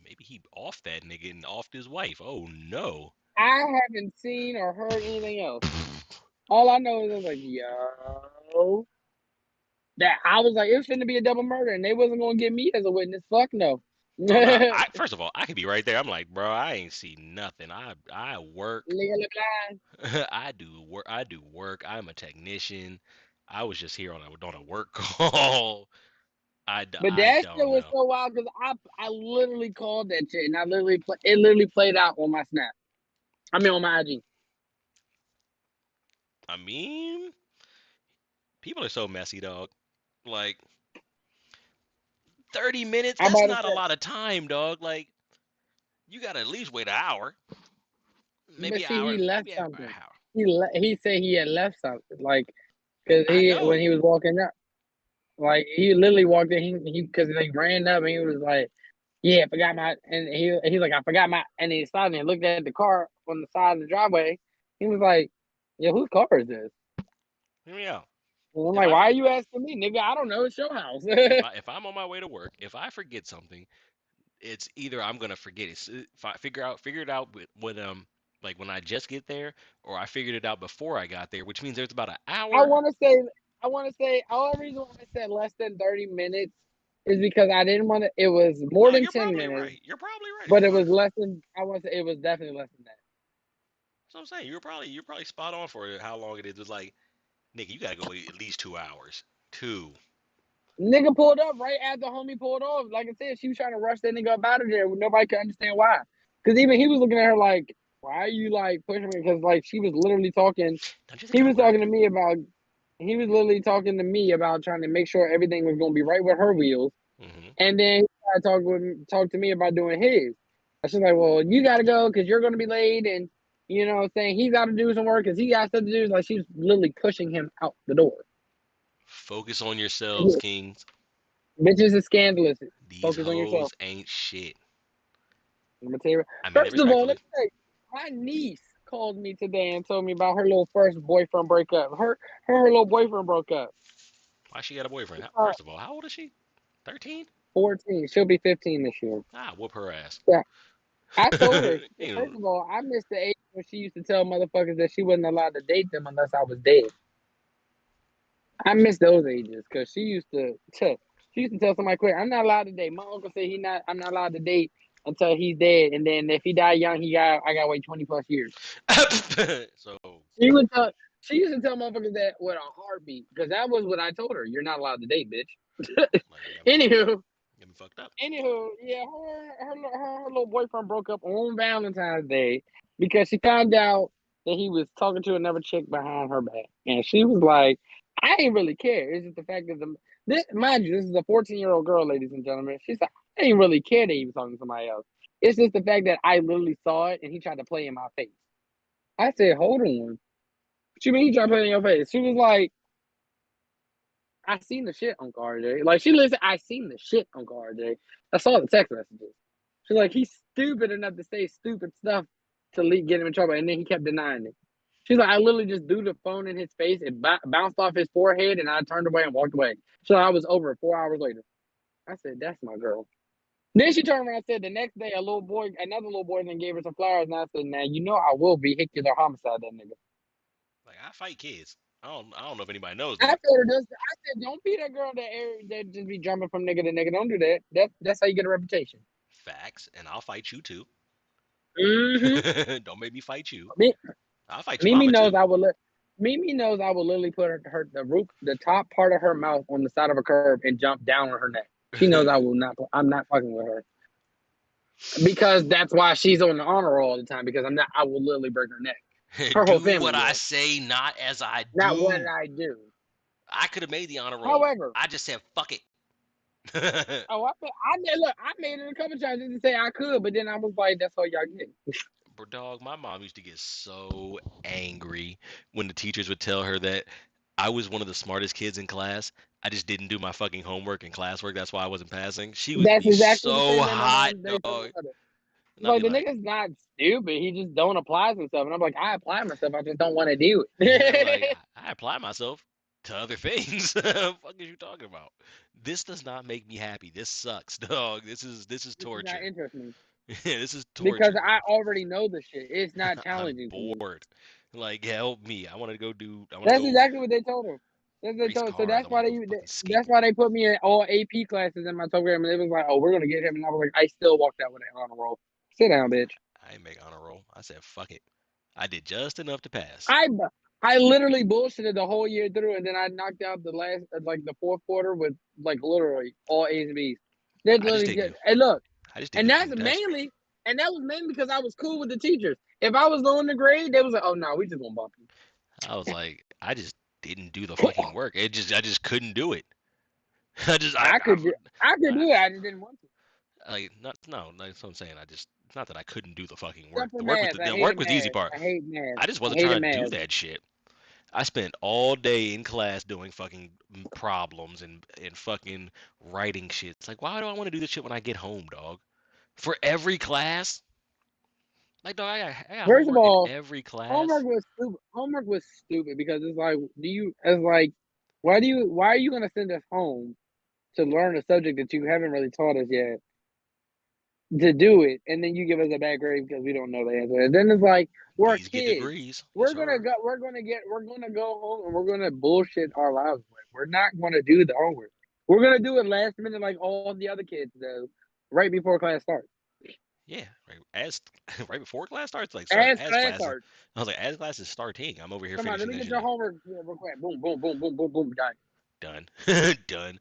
Maybe he off that nigga and offed his wife. Oh no. I haven't seen or heard anything else. All I know is I was like, yo, that I was like, it was finna be a double murder, and they wasn't gonna get me as a witness. Fuck no. Oh no. Legally First of all, I could be right there. I'm like, bro, I ain't see nothing. I work. blind. I do work. I'm a technician. I was just here on a work call. But I that shit don't was know. so wild because I literally called that shit, and I literally it literally played out on my snap. I mean on my IG. I mean, people are so messy, dog. Like 30 minutes, I'm that's about to not a say, lot of time, dog. Like you gotta at least wait an hour, but maybe an see, hour, he left maybe an something. hour. He said he had left something, like because I he when know. he was walking up, like he literally walked in. He because he ran up and he was like, "Yeah, I forgot my," and he's like, "I forgot my," and he stopped and looked at the car on the side of the driveway. He was like, "Yeah, whose car is this?" Hear me out. And I'm If like, I "Why are forget, you asking me, nigga? I don't know. It's your house." if I'm on my way to work, if I forget something, it's either I'm gonna forget it. If I figure it out like when I just get there, or I figured it out before I got there, which means there's about an I hour. want to say, the only reason why I said less than 30 minutes is because I didn't want to. It was more No, than you're 10 minutes, probably right. You're probably right. but it was less than. I want to say it was definitely less than that. So I'm saying you're probably spot on for how long it is. It's like, nigga, you gotta go at least 2 hours. Two. Nigga pulled up right after homie pulled off. Like I said, she was trying to rush that nigga up out of there. Nobody could understand why. Because even he was looking at her like, why are you like pushing me? Because like she was literally talking. Don't you think He I was talking work? to me about. He was literally talking to me about trying to make sure everything was going to be right with her wheels. Mm-hmm. And then he tried to talk to me about doing his. I was like, well, you got to go because you're going to be late. And, you know, saying he got to do some work because he got stuff to do. Like, she was literally pushing him out the door. Focus on yourselves, kings. Bitches is scandalous. These Focus on yourself. hoes ain't shit. I'm gonna tell you. I mean it First of all, let respectfully. me tell you, my niece called me today and told me about her little first boyfriend breakup. Her little boyfriend broke up. Why she got a boyfriend? Uh, First of all, how old is she? 13? 14. She'll be 15 this year. Ah, whoop her ass. Yeah. I told her, You know, first of all, I missed the age when she used to tell motherfuckers that she wasn't allowed to date them unless I was dead. I miss those ages because she used to tell somebody quick, I'm not allowed to date. My uncle said I'm not allowed to date until he's dead. And then if he died young, I gotta wait 20 plus years. so She would tell she used to tell motherfuckers that with a heartbeat, because that was what I told her. You're not allowed to date, bitch. like Anywho, get me fucked up. yeah, her little boyfriend broke up on Valentine's Day because she found out that he was talking to another chick behind her back, and she was like, "I ain't really care. It's just the fact that mind you, this is a 14-year-old girl, ladies and gentlemen. She said I didn't really care that he was talking to somebody else. It's just the fact that I literally saw it and he tried to play in my face." I said, "Hold on. What you mean he tried to play in your face?" She was like, I seen the shit, Uncle RJ. Like, she listened, I seen the shit, Uncle RJ. I saw the text messages. She's like, he's stupid enough to say stupid stuff to get him in trouble. And then he kept denying it. She's like, I literally just threw the phone in his face. It bounced off his forehead, and I turned away and walked away. So I was over 4 hours later. I said, that's my girl. Then she turned around and said the next day, another little boy, then gave her some flowers. And I said, now, you know, I will vehicular homicide that nigga. Like I fight kids. I don't know if anybody knows I that. told her this. I said, "Don't be that girl that just be jumping from nigga to nigga. Don't do that. That's how you get a reputation." Facts, and I'll fight you too. Mm-hmm. Don't make me fight you. Me, I'll fight your Mimi mama knows too. I will. Mimi knows I will literally put the top part of her mouth on the side of a curb and jump down on her neck. She knows I will not. I'm not fucking with her because that's why she's on the honor roll all the time. Because I'm not. I will literally break her neck. Her whole Do family what I will. say, not as I Not what do. I do. I could have made the honor roll. However, I just said fuck it. oh, I made it a couple times just to say I could, but then I was like, that's all y'all get. Bro, dog, my mom used to get so angry when the teachers would tell her that I was one of the smartest kids in class. I just didn't do my fucking homework and classwork. That's why I wasn't passing. She would That's be exactly the so same way my hot, mom they told my dog. mother. And She's I'd like, be the like, nigga's not stupid. He just don't apply himself. And I'm like, I apply myself. I just don't want to do like it. I apply myself to other things. Fuck is you talking about? This does not make me happy. This sucks, dog. This is This is not torture. interesting This is because torture. I already know the shit. It's not I'm challenging to me. bored. Like help me. I want to go do. I want to That's go exactly what they told her. That's what they race told her. So cars. I want to go fucking that's why skateboard. they put me in all AP classes in my program. And it was like, oh, we're gonna get him. And I was like, I still walked out with an honor roll. Sit down, bitch. I didn't make honor roll. I said fuck it. I did just enough to pass. I I literally bullshitted the whole year through, and then I knocked out the last, like the fourth quarter with like literally all A's and B's. They I just literally didn't get do. and look, I just didn't and do the that's fucking test. mainly, and that was mainly because I was cool with the teachers. If I was low in the grade, they was like, "Oh no, we just gonna bump you." I was like, I just didn't do the fucking work. I just couldn't do it. I just, I could do, I could I do it. I just didn't want to. like, not, no, that's what I'm saying. I just, it's not that I couldn't do the fucking work. Except for math, I The hated work was the easy math. part. I hate math. I just I wasn't hated trying to do math. that shit. I spent all day in class doing fucking problems and fucking writing shit. It's like, why do I want to do this shit when I get home, dog? For every class? Like, dog, I got First of homework in all, every homework class. was stupid. Homework was stupid because it's like, it's like, why are you gonna send us home to learn a subject that you haven't really taught us yet to do it, and then you give us a bad grade because we don't know the answer. And then it's like we're These get kids. degrees. Yes, sir. We're gonna go home and we're gonna bullshit our lives away. We're not gonna do the homework. We're gonna do it last minute like all the other kids do, right before class starts. Yeah, right. As right before class starts, like sorry, As as class classes. starts, I was like, as class is starting. I'm over here come on, let finishing me that get shit your up. homework real quick. Boom, boom, boom, boom, boom, boom, done. Done. Done.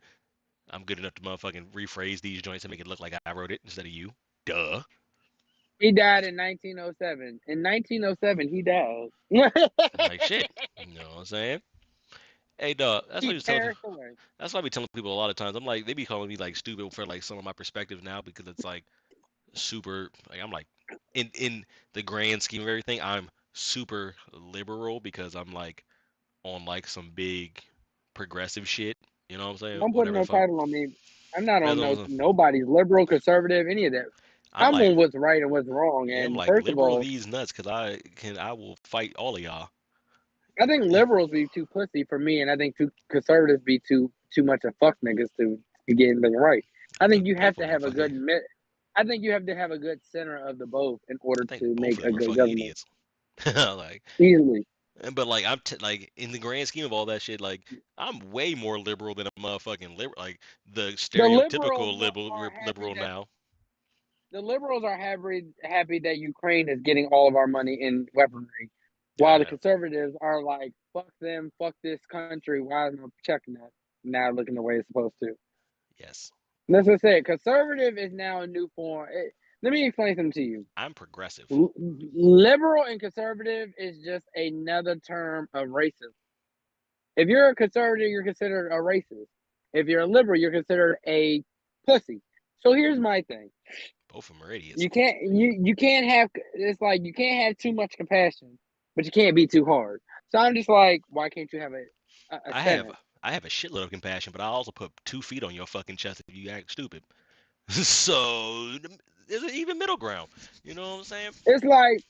I'm good enough to motherfucking rephrase these joints and make it look like I wrote it instead of you. Duh. He died in 1907. In 1907, he died. Like shit. You know what I'm saying? Hey, dog. He perished away. That's why I be telling people a lot of times. I'm like, they be calling me like stupid for like some of my perspectives now because it's like super. Like I'm like, in the grand scheme of everything, I'm super liberal because I'm like on like some big progressive shit. You know what I'm saying? Don't put Whatever no the fuck. title on me. I'm not That's on what I'm no saying. nobody's liberal, conservative, any of that. I'm I'm like, on what's right and what's wrong. yeah, I'm And like first of liberal all, these nuts because I will fight all of y'all. I think liberals be too pussy for me, and I think too conservatives be too much of fuck niggas to get anything right. I I think think you have both of to them are have a fucking. good I think you have to have a good center of the both in order I think to both make of a them are good fucking government idiots. Like, easily. but like like in the grand scheme of all that shit, like I'm way more liberal than a motherfucking liberal, like the The liberals stereotypical liberal are happy liberal that now. the liberals are happy that Ukraine is getting all of our money in weaponry, while the Yeah, conservatives are like, fuck them, fuck this country. Why am I checking that? Now looking the way it's supposed to. yes, That's what I said. Conservative is now a new form. Let me explain something to you. I'm progressive. Liberal and conservative is just another term of racism. If you're a conservative, you're considered a racist. If you're a liberal, you're considered a pussy. So here's my thing. Both of them are idiots. You can't have it's like you can't have too much compassion, but you can't be too hard. So I'm just like, why can't you have a I have center? I have a shitload of compassion, but I also put 2 feet on your fucking chest if you act stupid. So there's an even middle ground. You know what I'm saying? It's like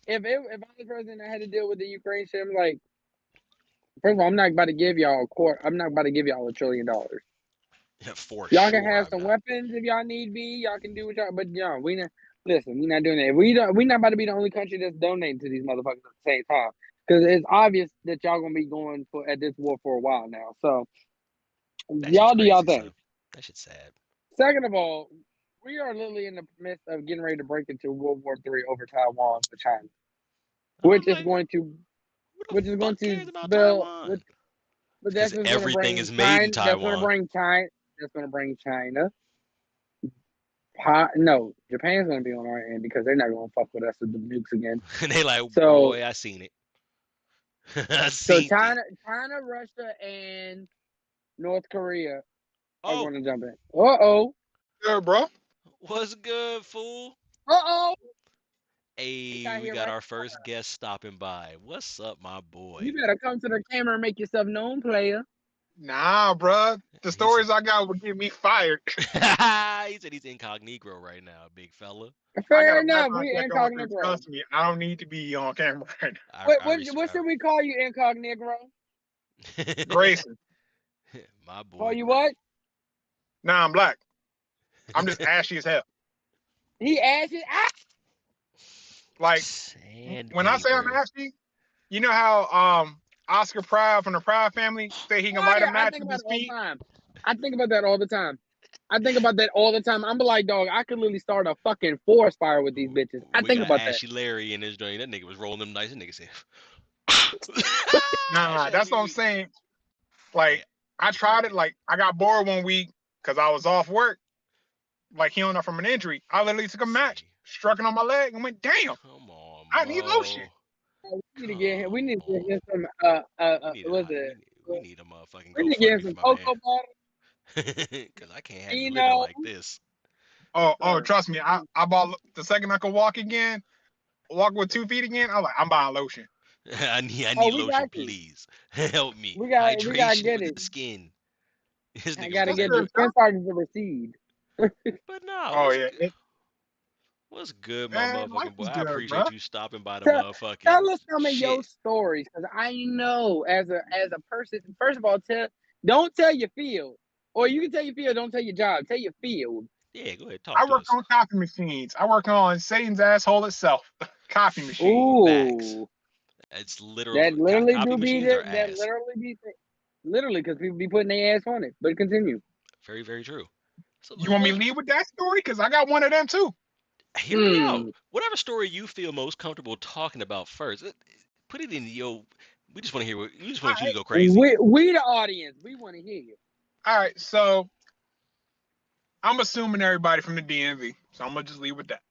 if I was the president, I had to deal with the Ukraine shit. I'm like, first of all, I'm not about to give y'all a court. I'm not about to give y'all $1 trillion. Yeah, for Y'all can sure, have I'm some not. weapons if y'all need be. Y'all can do what y'all. But yo, we not listen. We not doing that. We not about to be the only country that's donating to these motherfuckers at the same time. Because it's obvious that y'all gonna be going for at this war for a while now. So That shit's y'all do y'all crazy, thing. son. That shit's sad. Second of all, we are literally in the midst of getting ready to break into World War III over Taiwan with China, I'm which is like, going to who the which is going fuck to cares about spell which Taiwan? but Because that's what's going to everything bring is made in China. That's going to Taiwan. bring China. That's going to bring China. No, Japan's going to be on our end because they're not going to fuck with us with the nukes again. And they like, So, boy, I seen it. I so seen it. China, Russia, and North Korea are Oh, going to jump in. Uh-oh. Yeah, bro. what's good, fool? Uh-oh. It's Hey, out we here got right our now. first guest stopping by. What's up, my boy? You better come to the camera and make yourself known, player. Nah, bro. The He said, stories I got would get me fired. he said he's incognito right now, big fella. I got Fair a enough. background We check on, so incognito. trust me, I don't need to be on camera right now. I What respect should we call you, incognito? Grayson. my Call boy you Gray. what? Nah, I'm black. I'm just ashy as hell. He asked it. Ah! Like when I say I'm Sandpaper. ashy, you know how Oscar Proud from the Proud family say he can light a I match think with about his it all the feet? time. I think about that all the time. I think about that all the time. I'm like, dog, I could literally start a fucking forest fire with these bitches. I We think got about that. Ashy Larry in this joint. That nigga was rolling them nice. That nigga said, that Nah, shit that's what I'm be. saying. Hey, Like I I'm tried it. cracking. Like I got bored one week because I was off work, like healing up from an injury. I literally took a match, See, struck it on my leg, and went, damn, come on, I need lotion. Mo. We need to get him. We Come need to get him on. some. We need What's a it? we need a motherfucking We need to get him GoFundMe some for my man. cocoa butter. Cause I can't have you You living know, like this. Oh, sir. trust me, I bought the second I could walk again, walk with 2 feet again. I was like, I'm buying lotion. I Oh, need we got lotion, you. please. Help me. We gotta Hydration for get the it. skin. This I nigga was gotta talking Yes, about get sir, the hydration. sir. skin starting to recede. But nah, Oh yeah, what's good, my man, life motherfucking boy? is I good, bro. appreciate you stopping by the tell, motherfucking tell us some of your shit. stories, because I know as a person. First of all, don't tell your field, or you can tell your field. Don't tell your job. Tell your field. Yeah, go ahead, talk I to work us. on copy machines. I work on Satan's asshole itself, copy machine. Facts. Ooh, It's literal. that literally Copy do be machines are that. That ass. literally be literally because people be putting their ass on it. But continue. Very, very true. So You want me to lead with that story? Because I got one of them too. hear me out. Hmm. Whatever story you feel most comfortable talking about first, put it in yo. We just want to hear. We just All want you to right, go crazy. We the audience. We want to hear you. all right. So I'm assuming everybody from the DMV. So I'm gonna just lead with that.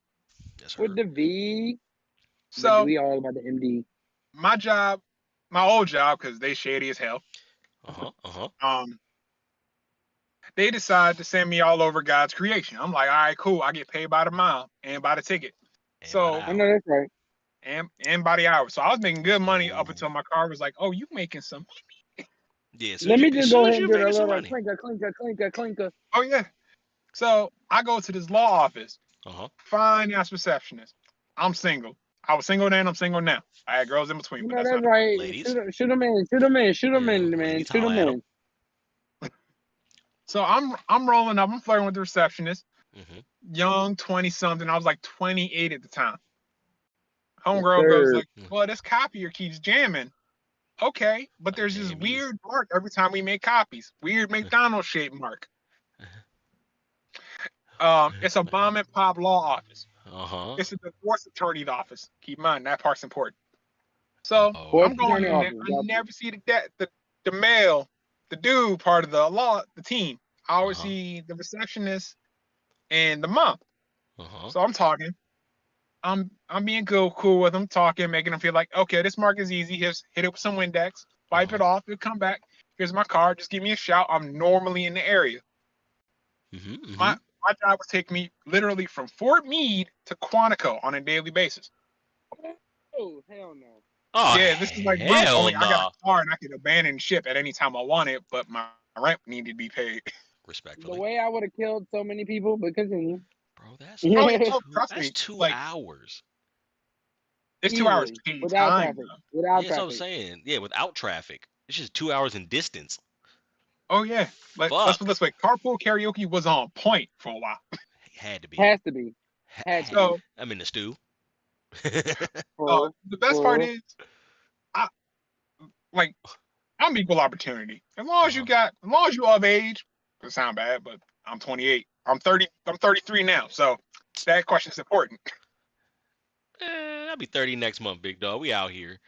Yes, With sir. the V, but So we all about the MD. my job, my old job, because they shady as hell. Uh huh. Uh huh. Um, they decide to send me all over God's creation. I'm like, all right, cool. I get paid by the mile and by the ticket. And by the So I know hour. that's right. and by the hour. So I was making good money up Smooth. until my car was like, oh, you making some. Yeah, as Let me just go soon ahead as and you're do the making some little money. clinker, clinker, clinker, clinker. Oh yeah. So I go to this law office, Uh-huh. fine ass receptionist. I'm single. I was single then. I'm single now. I had girls in between, You but know that's that's not the point. right. Ladies. Shoot them in, shoot them in, shoot them Yeah, in, man, ladies, shoot holla them at them. in. So I'm rolling up. I'm flirting with the receptionist. Mm-hmm. Young, 20 something. I was like 28 at the time. Yes, Homegirl goes sir. like, "Well, this copier keeps jamming." Okay, but Like, there's this damn you. weird mark every time we make copies. Weird McDonald's shaped mark. It's a mom and pop law office. Uh-huh. It's a divorce attorney's office. Keep in mind that part's important. So Oh. Fourth I'm going attorney in there. office. I Got you. never see the male, the dude part of the team. I always Uh-huh. see the receptionist and the mom. Uh-huh. So I'm talking. I'm being cool with them, talking, making them feel like, okay, this mark is easy. Just hit it with some Windex, wipe Uh-huh. it off, it'll come back. Here's my card. Just give me a shout. I'm normally in the area. Mm-hmm. Mm-hmm. My job would take me literally from Fort Meade to Quantico on a daily basis. Oh hell no. Oh, Yeah, this is like route hell only. I got nah. a car and I could abandon ship at any time I want it, but my rent needed to be paid. The Respectfully. way I would have killed so many people, but continue. Bro, that's Oh like yeah, oh, two trust that's me. 2 hours. It's 2 hours Easily. paid Without time traffic. though. Without Yeah, that's what I'm traffic. saying. Yeah, without traffic. It's just 2 hours in distance. Oh yeah. Let's put it Fuck. this way. Carpool karaoke was on point for a while. Had to be. Has to be. Had to be. So I'm in the stew. For the best part for is I like I'm equal opportunity. Uh-huh. As long as you of age, it sound bad, but I'm 28. I'm 30. I'm 33 now, so that question's important. I'll be 30 next month, big dog. We out here.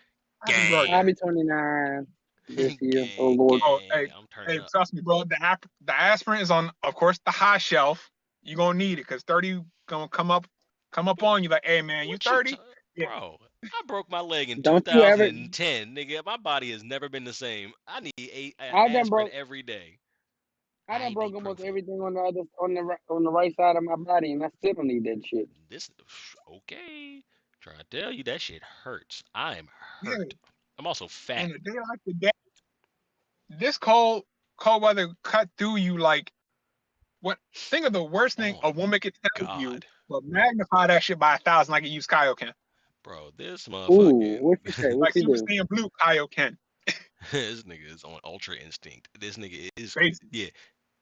Happy birthday. I'll Gang. be 29 this year. Oh Gang, Lord. Oh, gang. I'm turning hey, up. trust me, bro. The aspirin is on, of course, the high shelf. You gonna need it because 30 gonna come up What on you like, hey man, you what you 30? Yeah, bro? I broke my leg in Don't you ever 2010, nigga. My body has never been the same. I need I done aspirin broke every day. I I done hate broke almost ibuprofen. everything on the other on the right side of my body and I still don't need that shit. This okay. Trying to tell you that shit hurts. I am yeah. hurt. I'm also fat. And a day like today, this cold weather cut through you like what? Think of the worst thing Oh a woman could tell you, God, but magnify that shit by 1,000 like you use Kaioken. bro, this Ooh, motherfucking what you say? What Like you Super do? Saiyan Blue Kaioken. this nigga is on ultra instinct. This nigga is Basically. yeah.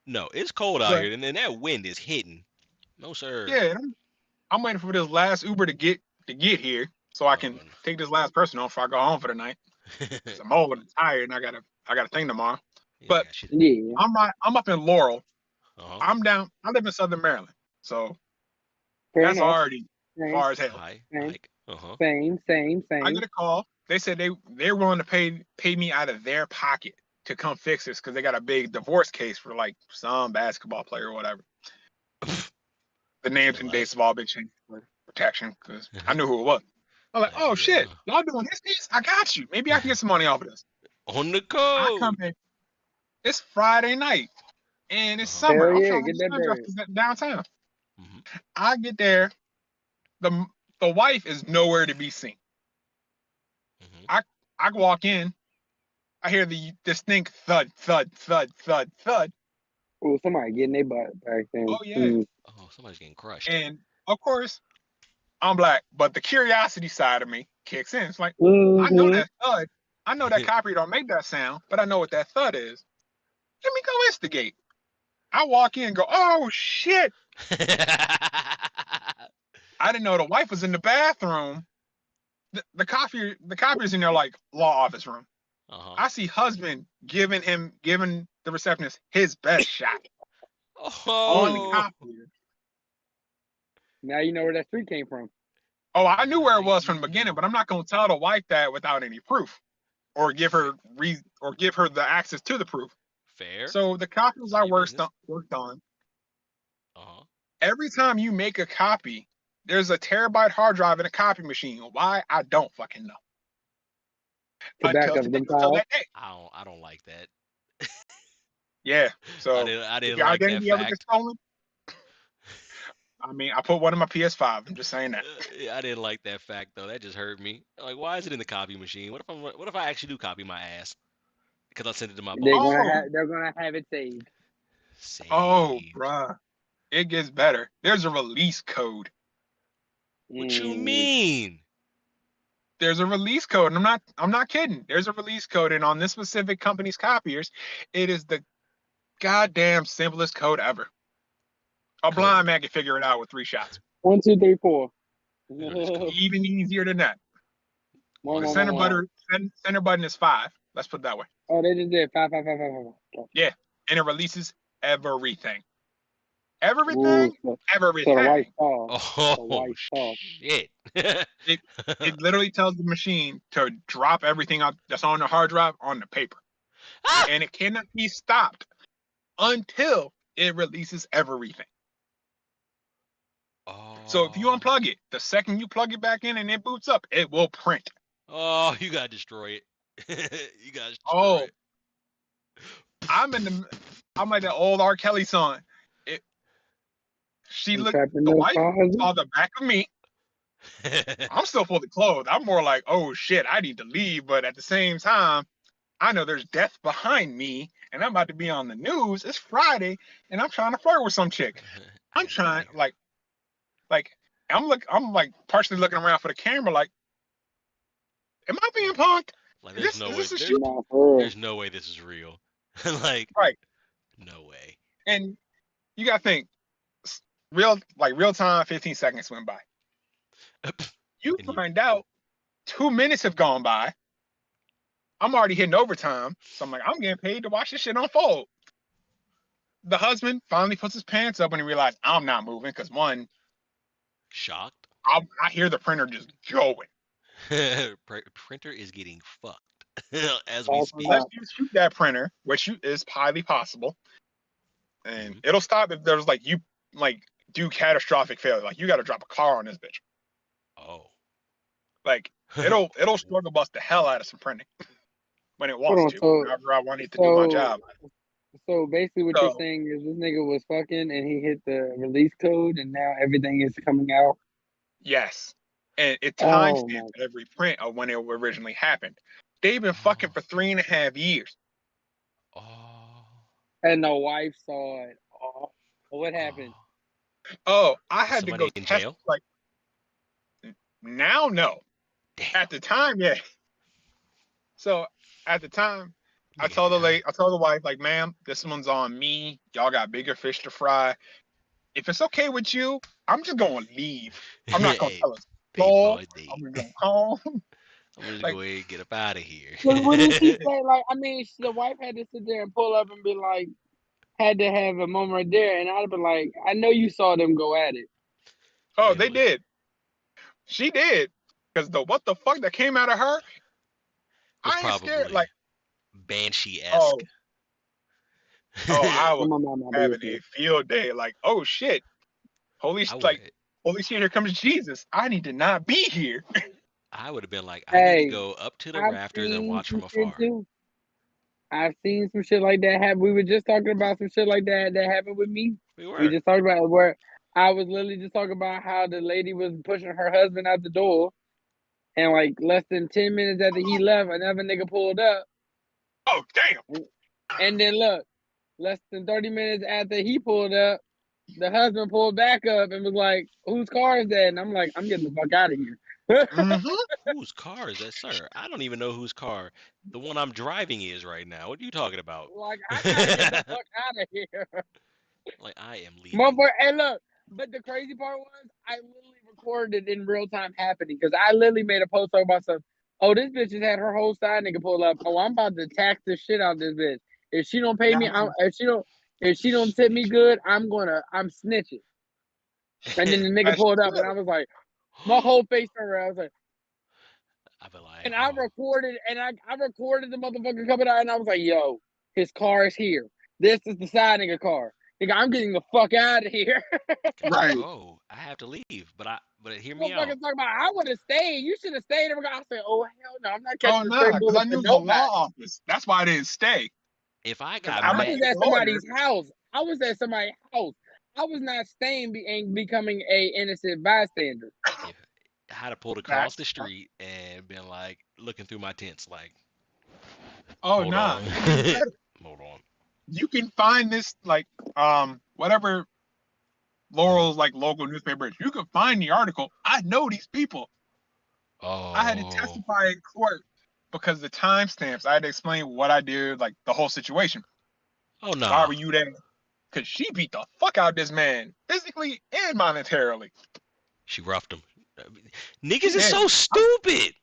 No, it's cold out But here, and then that wind is hitting. No sir. yeah, I'm waiting for this last Uber to get here so I can Oh, take this last person on before I go home for the night. Cause I'm old and tired and I got a thing tomorrow. you ain't But got shit to do. Yeah. I'm up in Laurel. Uh huh. I'm down. I live in Southern Maryland, so Fair that's enough. already Same, far as hell. same, Hike. Uh huh. I same. get a call. They said they're willing to pay me out of their pocket to come fix this because they got a big divorce case for like some basketball player or whatever. The names and dates Relax. have all been changed for protection because I knew who it was. I'm like, Like oh yeah. shit, y'all doing this case? I got you. Maybe I can get some money off of this. On the I come code. in. It's Friday night and Uh it's huh. summer. Hell I'm yeah, feeling like get a that sundress bird. is downtown. Mhm. I get there. The the wife is nowhere to be seen. Mhm. I I walk in. I hear the distinct thud, thud, thud, thud, thud. Oh, somebody getting their butt back then. Oh yeah. Oh, somebody's getting crushed. And of course, I'm black, but the curiosity side of me kicks in. It's like, I know Mm-hmm. that thud. I know that copy don't make that sound, but I know what that thud is. Let me go instigate. I walk in and go, oh shit. I didn't know the wife was in the bathroom. The copier's in there like law office room. Uh-huh. I see husband giving the receptionist his best shot on the Oh, copier. Now you know where that street came from. Oh, I knew where now it was from you the beginning, know. but I'm not gonna tell the wife that without any proof, or give her the access to the proof. Fair. So the copies None I of your business. worked on. Uh-huh. Every time you make a copy, there's a terabyte hard drive in a copy machine. Why? I don't fucking know. To back up them Until files. that day. I don't like that. Yeah. I So didn't I if didn't your like that identity ever gets fact. stolen, I mean, I put one in my PS5. I'm just saying that. Yeah, I didn't like that fact though. That just hurt me. Like, why is it in the copy machine? What if I actually do copy my ass? Because I sent it to my They're boss. gonna Oh, have they're gonna have it saved. oh, Saved. bruh. It gets better. There's a release code. What you Mm. mean? There's a release code, and I'm not kidding. There's a release code, and on this specific company's copiers, it is the goddamn simplest code ever. A blind Code. man can figure it out with 3 shots. 1, 2, 3, 4. Look at this code. Even easier than that. One, The one, One. one, one. center button is 5. Let's put it that way. Oh, they just did 5, 5, 5, 5, 5. Yeah, and it releases everything. Ooh, Everything, so the white everything. star. The Oh white star. shit. It it literally tells the machine to drop everything out that's on the hard drive on the paper, Ah! and it cannot be stopped until it releases everything. So if you Oh. unplug it, the second you plug it back in and it boots up, it will print. Oh, you gotta destroy it. You gotta destroy Oh, it. I'm like that old R. Kelly song. It, I'm trapped in the the wife closet. saw the back of me. I'm still fully clothed. I'm more like, oh shit, I need to leave. But at the same time, I know there's death behind me, and I'm about to be on the news. It's Friday, and I'm trying to flirt with some chick. I I'm gotta get out trying of here. like I'm like partially looking around for the camera, like, am I being punked? Like, Is there's no way. this a shoot? Nah, for real. There's no way this is real. Like, Right. no way. And you gotta think, real time, 15 seconds went by. You And you, find out 2 minutes have gone by. I'm already hitting overtime, so I'm like, I'm getting paid to watch this shit unfold. The husband finally puts his pants up when he realized I'm not moving because one, shocked. I hear the printer just going. Printer is getting fucked as we All speak. Unless right. you shoot that printer, which is highly possible, and Mhm. it'll stop if there's like you like do catastrophic failure. Like you got to drop a car on this bitch. Oh. Like it'll struggle bust the hell out of some printing when it Hold wants on. to. So, Whenever I want it to do my so, job. so basically, what you're So saying is this nigga was fucking, and he hit the release code, and now everything is coming out. yes, and it Oh timestamps my! every print of when it originally happened. They've been fucking Oh. for 3.5 years. Oh. And the wife saw it. Oh, what happened? Oh. Oh, I Is had to go somebody in test. jail? Like now, no. Damn. At the time, yeah. So at the time, I Nigga had told to hurry. I told the wife, like, ma'am, this one's on me. Y'all got bigger fish to fry. If it's okay with you, I'm just gonna leave. I'm not gonna Hey, tell us. pay Dog, for a date. I'm gonna go home. I'm just Like, go ahead and get up out of here. What did she say? Like, I mean, the wife had to sit there and pull up and be like, had to have a moment right there, and I'd have been like, I know you saw them go at it. oh, they Literally. did. She did. Because the what the fuck that came out of her, Was I ain't scared. probably Like, Banshee-esque. oh, oh, I was I'm on my having a business. field day. Like, oh shit, holy, I would like, holy shit, here comes Jesus. I need to not be here. I would have been like, I need to Hey, go up to the I've rafters and seen watch some from shit afar. too. I've seen some shit like that happen. We were just talking about some shit like that that happened with me. We We were. just talked about it where I was literally just talking about how the lady was pushing her husband out the door, and like less than 10 minutes after he left, another nigga pulled up, Oh damn. and then look, less than 30 minutes after he pulled up, the husband pulled back up and was like, "Whose car is that?" And I'm like, "I'm getting the fuck out of here." Mm-hmm. Whose car is that, sir? I don't even know whose car the one I'm driving is right now. What are you talking about? Like, I gotta get the fuck out of here. Like, I am leaving. Motherfucker, hey, look. But the crazy part was, I literally recorded it in real time happening because I literally made a post talking about some. Oh, this bitch has had her whole side nigga pull up. Oh, I'm about to tax the shit out of this bitch. If she don't pay me, if she don't tip me Snitch. good, I'm snitching. And then the nigga As she pulled up, and should. I was like, my whole face turned around. I was like, I'd be like, and oh, I recorded the motherfucker coming out, and I was like, yo, his car is here. This is the side nigga car. Nigga, I'm getting the fuck out of here. gotta Right. go. I have to leave. But hear me out. Motherfuckers talking about I would have stayed. You should have stayed. I said, oh hell no, I'm not Oh catching a nah, straight because bullet I for knew the nobody. law office. That's why I didn't stay. If I Because got I'm I a mad, was good at lawyer. somebody's house. I was at somebody's house. I was not staying and becoming a innocent bystander. if I had to pulled across the Facts. street and been like looking through my tents, like, Oh Hold nah, on. it's even better. Hold on. You can find this like whatever Mhm. Laurel's like local newspaper is. You can find the article. I know these people. I had to Oh. testify in court because the timestamps. I had to explain what I did, like the whole situation. Oh Why nah. were you there? Because she beat the fuck out of this man, physically and monetarily. She roughed him. I mean, She niggas is did. so stupid.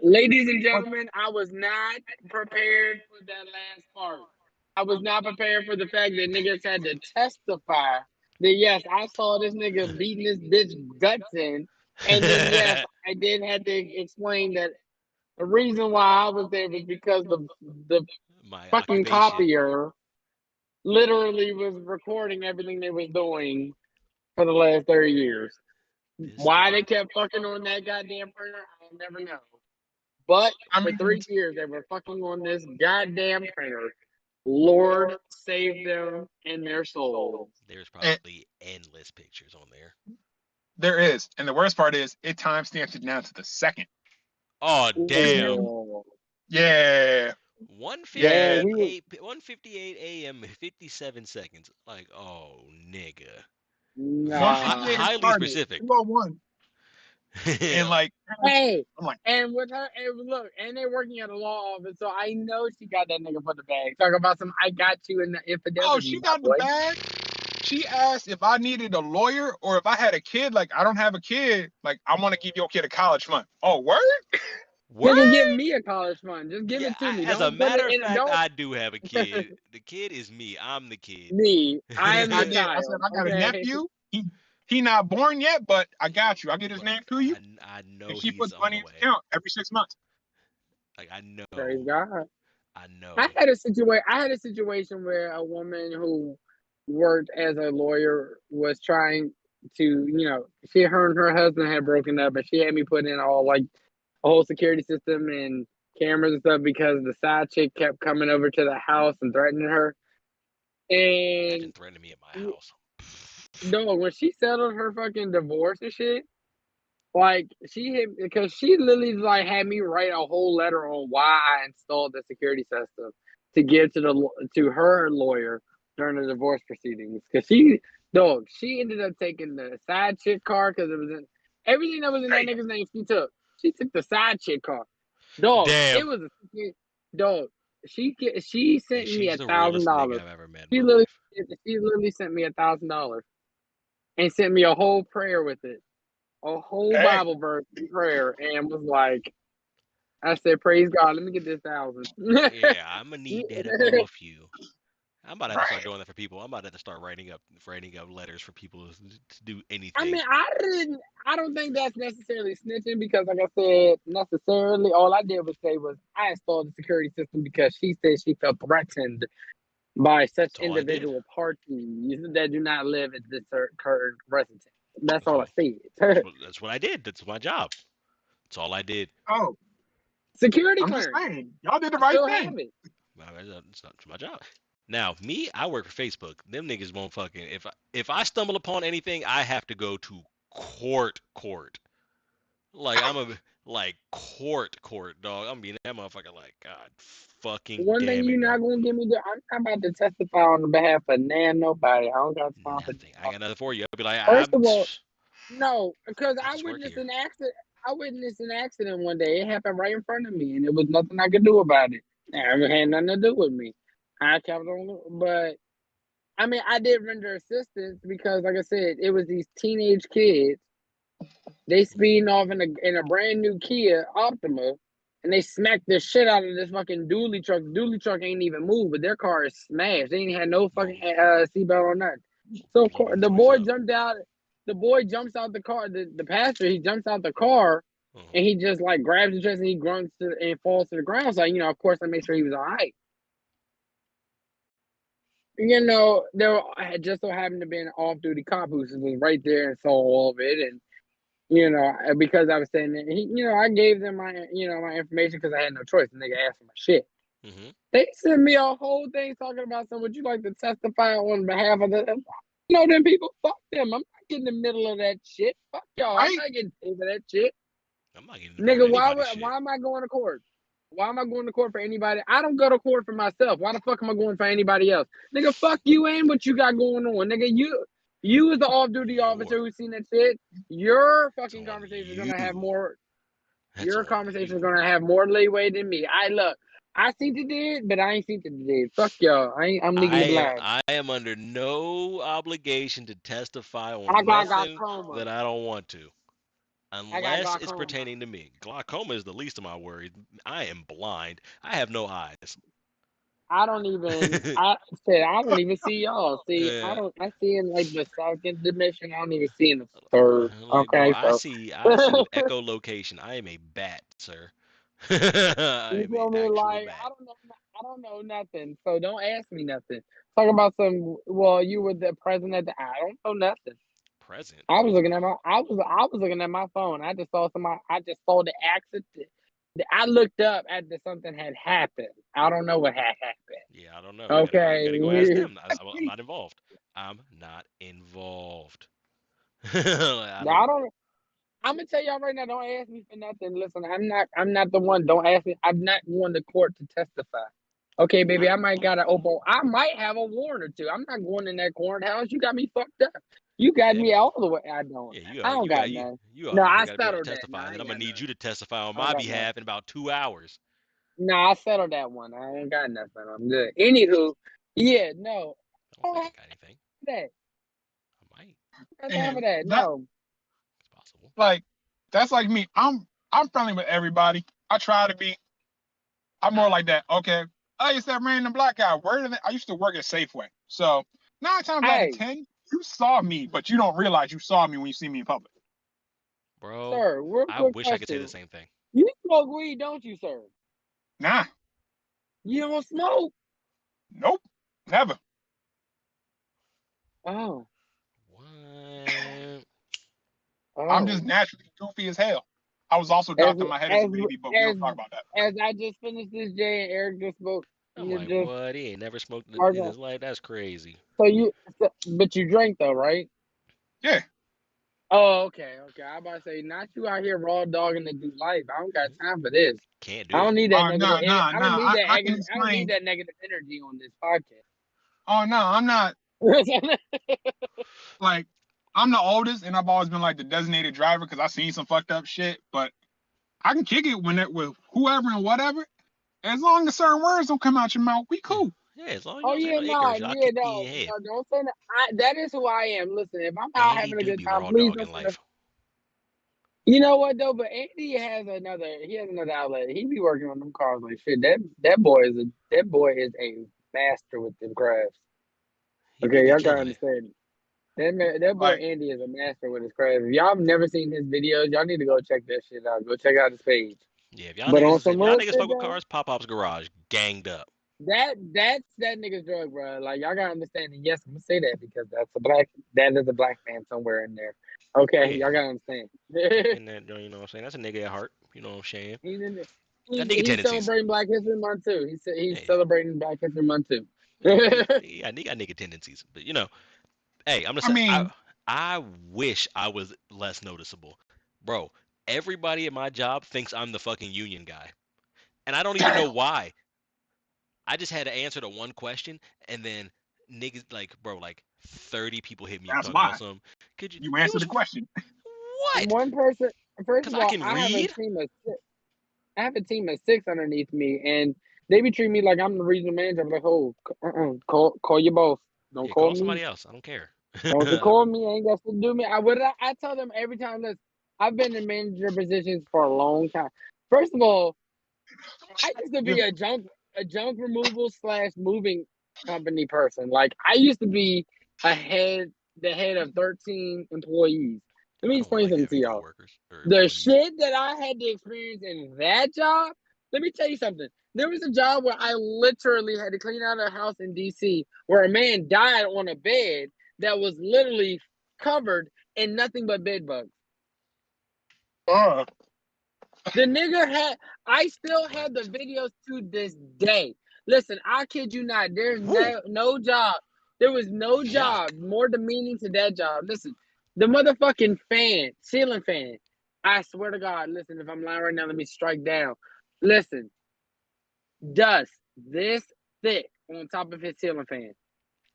Ladies and But gentlemen, I was not prepared for that last part. I was not prepared for the fact that niggas had to testify that yes, I saw this nigga beating this bitch guts in, and then yes, I did have to explain that the reason why I was there was because the My fucking occupation. copier literally was recording everything they was doing for the last 30 years. This Why they nigga. kept fucking on that goddamn printer, I'll never know. But I for mean, 3 years, they were fucking on this goddamn printer. Lord save them and their souls. There's and probably endless pictures on there. there is, and the worst part is, it timestamps it down to the second. Oh If damn. you, Ooh. yeah, Man, yeah, 158 a.m. 57 seconds. Like, oh nigga. nah. 158 it Highly started, specific. 201, and like, Hey, I'm like, and with her, and look, and they're working at a law office, so I know she got that nigga for the bag. Talk about some, I got you in the oh, infidelity, she my got the boy. bag. She asked if I needed a lawyer or if I had a kid. Like, I don't have a kid. Like, I want to give your kid a college fund. Oh, word? Nigga, give Word? me a college fund. Just give Yeah, it to me. as a Don't put matter it of in. fact, Don't I do have a kid. The kid is me. I'm the kid. me. I am I the did. I said, child. I got a Okay. nephew. He not born yet, but I got you. I'll get his But name to you. I And know she he's puts on money the in his way. account every 6 months. Like I Praise know. God. I I know. had a situation. I had a situation where a woman who worked as a lawyer was trying to, her and her husband had broken up, and she had me put in all like a whole security system and cameras and stuff because the side chick kept coming over to the house and threatening her. Imagine And threatening me at my house. no, when she settled her fucking divorce and shit, like she hit because she literally like had me write a whole letter on why I installed the security system to give to her lawyer during the divorce proceedings. Because she ended up taking the side chick car because it was in everything that was in that Hey, nigga's name. She took the side chick car. Dog, it Damn. was dog. She Hey, sent me she's a the thousand realest nigga dollars. I've ever met in She my literally life. she literally sent me $1,000 and sent me a whole prayer with it, a whole hey, Bible verse in prayer, and was like, I said, praise God, let me get this 1,000. Yeah, I'm gonna need that up off you. I'm about to have to start right. doing that for people. I'm about to have to start writing up letters for people to do I anything. mean, I don't think that's necessarily snitching because, like I said, necessarily, all I did was say was I installed the security system because she said she felt threatened by such That's all I did. individual parties that do not live at this current residence. That's That's all I all. That's said. what I did. That's my job. That's all I did. Oh, Security I'm just clearance. saying, y'all did the I right still have thing. it. It's not my job. Now, me, I work for Facebook. Them niggas won't fucking if I stumble upon anything, I have to go to court. Like I'm a like court, dog. I'm being that motherfucker like God fucking One thing damn it, you're no. not gonna give me I'm not about to testify on behalf of nobody. I don't got time for Nothing. I got nothing for you. I'll be like, First I'm of all, no, because I I just work witnessed here. an accident. I witnessed an accident one day. It happened right in front of me, and there was nothing I could do about it. It had nothing to do with me. I kept on, but I mean, I did render assistance because, like I said, it was these teenage kids. They Mhm. speeding off in a brand new Kia Optima, and they smacked the shit out of this fucking dually truck. The dually truck ain't even moved, but their car is smashed. They ain't had no Well, fucking seatbelt on nothing. So of blow course, them the joints boy up. jumped out. The boy jumps out the car. The passenger, he jumps out the car, Uh-huh. and he just like grabs his chest and he grunts and falls to the ground. So of course, I made sure he was all right. There had just so happened to be an off-duty cop who was right there and saw all of it, and because I was saying that I gave them my information because I had no choice. The nigga asked for my shit. Mhm. They sent me a whole thing talking about something. Would you like to testify on behalf of them people? Fuck them. I'm not getting in the middle of that shit. Fuck y'all. I'm Right? not getting paid for that shit. I'm not getting in the middle of Nigga, anybody's shit. why am I going to court? Why am I going to court for anybody? I don't go to court for myself. Why the fuck am I going for anybody else? Nigga, fuck you and what you got going on. Nigga, you as the off-duty officer who's seen that shit, your fucking conversation is gonna have more. Your conversation is gonna have more leeway than me. I seen it did, but I ain't seen it did. Fuck y'all. I'm legally blind. I am under no obligation to testify I on got nothing glaucoma. that I don't want to, I got unless it's glaucoma. pertaining to me. Glaucoma is the least of my worries. I am blind. I have no eyes. I don't even. I said I don't even see y'all. See, Yeah, I see in like the second dimension. I don't even see in the third. like bro, Okay, so I see with echolocation. I am a bat, sir. I you am a feel me? actual Like bat. I don't know nothing. So don't ask me nothing. Talk about some. Well, you were the president. I don't know nothing. Present. I was looking at I was looking at my phone. I just saw somebody. I just saw the accident. I looked up after something had happened. I don't know what had happened. Yeah, I don't know. You Okay. gotta go ask them. I'm not involved. I'm not involved. Like, I don't. I don't. I'm gonna tell y'all right now. Don't ask me for nothing. Listen, I'm not the one. Don't ask me. I'm not going to court to testify. Okay, baby. I might got I might have a warrant or two. I'm not going in that courthouse. You got me fucked up. You got Yeah, me all the way. I don't. yeah. I don't got none. No, Out here I got to be able to settled that. No, testify, I and then ain't I'm gonna got need none. you to testify on I don't my got none. behalf in about 2 hours. No, I settled that one. I ain't got nothing. I'm good. Anywho, yeah, no. I I don't don't think have I got anything. that. I might. I got time for And that. that No. It's possible. like that's like me. I'm friendly with everybody. I try to be. I'm more like that. Okay. I used to that random black guy. Where did I used to work at Safeway. So 9 times out of Hey, 10, you saw me, but you don't realize you saw me when you see me in public. Bro, sir, real I quick wish I could say the question. same thing. You smoke weed, don't you, sir? Nah, You don't smoke? nope, never. Oh, What? I'm just oh. naturally goofy as hell. I was also As dropped in my head as a as baby, but we as don't talk about that. as I just finished this Jay and Eric just spoke, I'm you like, just what? He ain't never smoked in arguing. his life. That's crazy. But you drank though, right? Yeah. Oh, okay, okay. I about to say, not you out here raw dogging to do life. I don't got time for this. Can't I do don't it. need that Nah, nah, I don't nah. need that. I can I don't need explain. that negative energy on this podcast. Oh no, I'm not like I'm the oldest, and I've always been like the designated driver because I've seen some fucked up shit. But I can kick it when it with whoever and whatever. As long as certain words don't come out your mouth, we Yeah, cool. yeah. As long as you Oh don't say yeah, no no, acres, I'll yeah, kick you in no, your head. no, don't say that. That is who I am. Listen, if I'm out Andy having a do good be time, raw please dog don't in say that. life. You know what though? But Andy has another outlet. He be working on them cars like shit. That boy is a master with them crafts. He do Okay, be y'all gotta killing it. understand. That boy Like, Andy is a master with his craft. If y'all have never seen his videos, y'all need to go check that shit out. Go check out his page. Yeah, But on if some y'all real niggas shit fuck with though, cars, Pop Pop's garage, ganged up. that's that nigga's drug, bro. Like y'all gotta understand. And yes, I'm gonna say that because that is a black man somewhere in there. Okay, y'all Yeah, gotta understand. in that, you know what I'm saying? That's a nigga at heart. You know what I'm saying? He's in it. Got nigga He's tendencies. celebrating Black History Month too. He's Yeah, celebrating Black History Month too. yeah, he got nigga tendencies. But you know, hey, I'm just I saying, mean, I wish I was less noticeable, bro. Everybody at my job thinks I'm the fucking union guy, and I don't even know why. I just had to answer to one question, and then niggas like, bro, like 30 people hit me up that's talking why about something. Could you? you It answered was the question. what? One person. First Cause of I all, can read. I have a team of six underneath me, and they be treating me like I'm the regional manager. I'm like, oh, call you both. Don't Yeah, call call me. somebody else. I don't care. Don't you call me. Ain't got to do me. I tell them every time. Listen, I've been in manager positions for a long time. First of all, I used to be If a junk removal slash moving company person. Like I used to be the head of 13 employees. Let me I don't explain like something to having y'all. coworkers or The employees. shit that I had to experience in that job. Let me tell you something. There was a job where I literally had to clean out a house in DC where a man died on a bed that was literally covered in nothing but bed bugs. uh, The nigga had, I still What? have the videos to this day. Listen, I kid you not. There's Who? no job. There was no Yuck. job more demeaning to that job. Listen, the motherfucking fan, ceiling fan. I swear to God, listen, if I'm lying right now, let me strike down. Listen, dust this thick on top of his ceiling fan.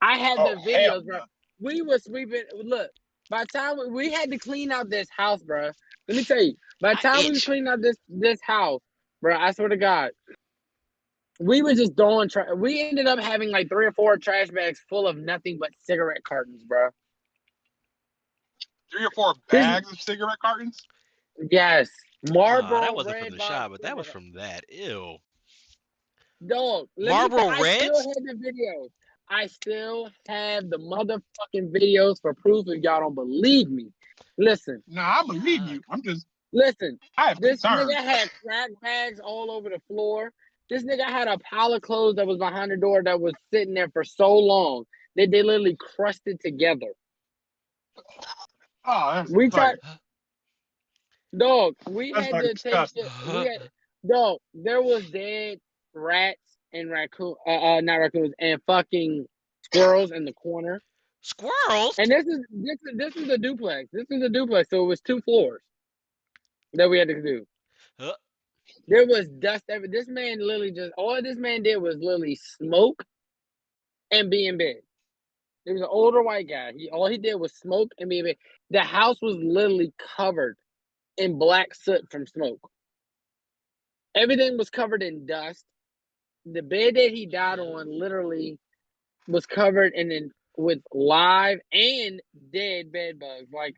I had Oh the hell videos, bro. no. We were sweeping. Look, by the time we had to clean out this house, bro. Let me tell you, by the I time we was itch. cleaning out this house, bro, I swear to God, we were just throwing. We ended up having like 3 or 4 trash bags full of nothing but cigarette cartons, bro. 3 or 4 This, bags of cigarette cartons. yes, That Marlboro wasn't from red the box shop, but that was cigarette. from that. Ew. Dog, let me tell. Marlboro I still Reds? have the videos. I still have the motherfucking videos for proof if y'all don't believe me. Listen, Nah, I believe Yuck. you. listen. I have This nigga concerns. had crack bags all over the floor. This nigga had a pile of clothes that was behind the door that was sitting there for so long that they literally crusted together. Oh, that's We tried, like dog. We that's had like to take disgusting. it. We had, dog. There was dead rats and not raccoons, and fucking squirrels in the corner. Squirrels? And this is a duplex. This is a duplex, so it was 2 floors that we had to do. Huh? There was dust every. This man literally just all this man did was literally smoke and be in bed. He was an older white guy. All he did was smoke and be in bed. The house was literally covered in black soot from smoke. Everything was covered in dust. The bed that he died on literally was covered with live and dead bed bugs. Like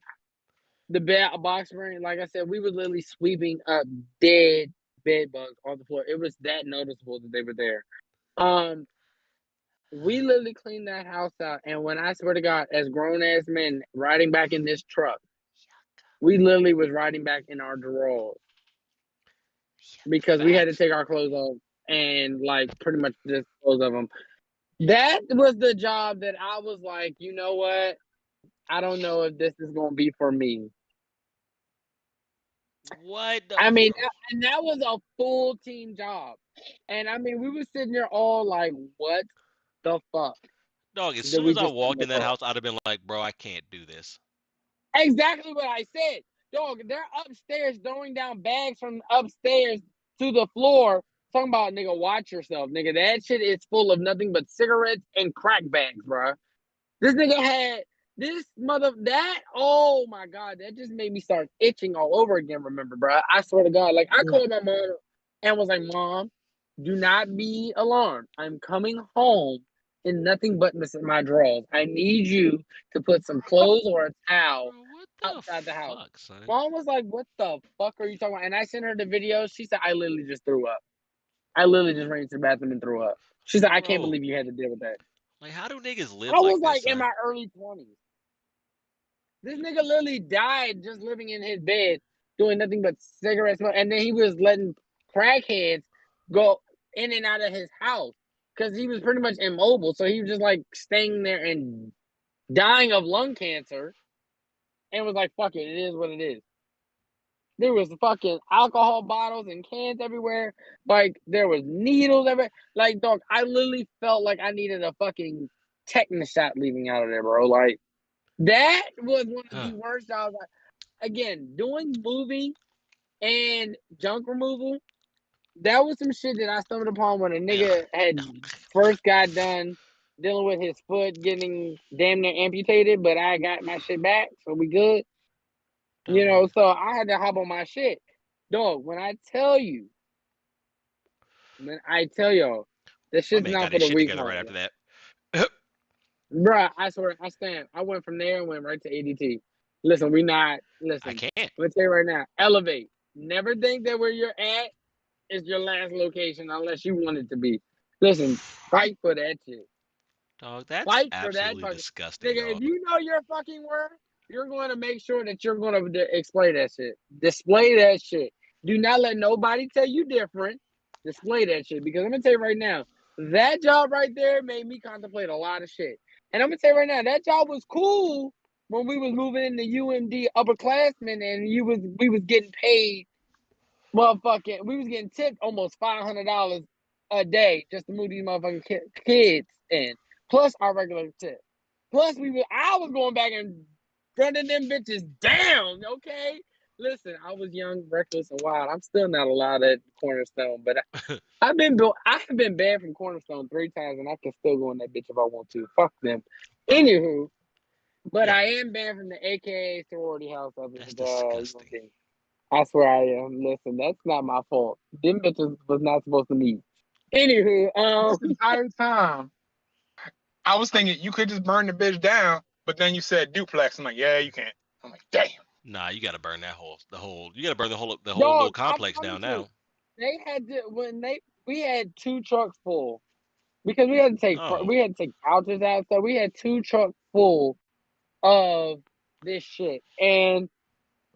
the box spring, like I said, we were literally sweeping up dead bed bugs on the floor. It was that noticeable that they were there. We literally cleaned that house out, and when I swear to God, as grown ass men riding back in this truck, we literally was riding back in our drawers because we had to Facts. take our clothes off and like pretty much just dispose of them. That was the job that I was like, you know what? I don't know if this is gonna be for me. What the I mean, and that was a full team job. And I mean, we were sitting there all like, what the fuck dog? As did soon we as I just walked stumble in that across? house, I'd have been like, bro, I can't do this. Exactly what I said. Dog, they're upstairs throwing down bags from upstairs to the floor. Talking about, nigga, watch yourself. Nigga, that shit is full of nothing but cigarettes and crack bags, bro. This nigga had oh my God, that just made me start itching all over again, remember, bro? I swear to God, like, I called my mom and was like, Mom, do not be alarmed. I'm coming home in nothing but my drawers. I need you to put some clothes or a towel Bro, what the outside the house. fuck, son? Mom was like, what the fuck are you talking about? And I sent her the video. She said, I literally just threw up. I literally just ran to the bathroom and threw up. She said, I can't Bro, believe you had to deal with that. like, how do niggas live I was like this, like in son? my early 20s. This nigga literally died just living in his bed, doing nothing but cigarette smoke. And then he was letting crackheads go in and out of his house because he was pretty much immobile. So he was just like staying there and dying of lung cancer and was like, fuck it, it is what it is. There was fucking alcohol bottles and cans everywhere. Like, there was needles everywhere. Like, dog, I literally felt like I needed a fucking tetanus shot leaving out of there, bro. Like, that was one of the worst jobs. Again, doing moving and junk removal, that was some shit that I stumbled upon when a nigga had first got done dealing with his foot getting damn near amputated, but I got my shit back, so we good. You Dog. know, so I had to hop on my shit. Dog, when I tell y'all, this My shit's man not got for his the shit weak together right heart. after that. Bruh, I swear, I stand. I went from there and went right to ADT. Listen, I listen, can't. let me tell you right now, elevate. Never think that where you're at is your last location unless you want it to be. Listen, fight for that shit. Dog, that's Fight for that absolutely fucking disgusting, nigga. If dog. you know your fucking worth, you're going to make sure that you're going to display that shit. Display that shit. Do not let nobody tell you different. Display that shit because I'm gonna tell you right now, that job right there made me contemplate a lot of shit. And I'm gonna tell you right now, that job was cool when we was moving into UMD upperclassmen and we was getting paid motherfucking, we was getting tipped almost $500 a day just to move these motherfucking kids in, plus our regular tip. Plus I was going back and running them bitches down, okay? listen, I was young, reckless, and wild. I'm still not allowed at Cornerstone, but I've been built. I have been banned from Cornerstone 3 times, and I can still go in that bitch if I want to. Fuck them. Oh, Anywho, but yeah, I am banned from the AKA sorority house of that's the disgusting. UMD. I swear I am. Listen, that's not my fault. Them bitches was not supposed to meet. Anywho, This entire time, I was thinking you could just burn the bitch down, but then you said duplex. I'm like, yeah, you can't. I'm like, damn. Nah, you got to burn you got to burn the whole little dog, I complex down promise you, now. they had to we had 2 trucks full because we Oh, had to take couches out, so we had 2 trucks full of this shit, and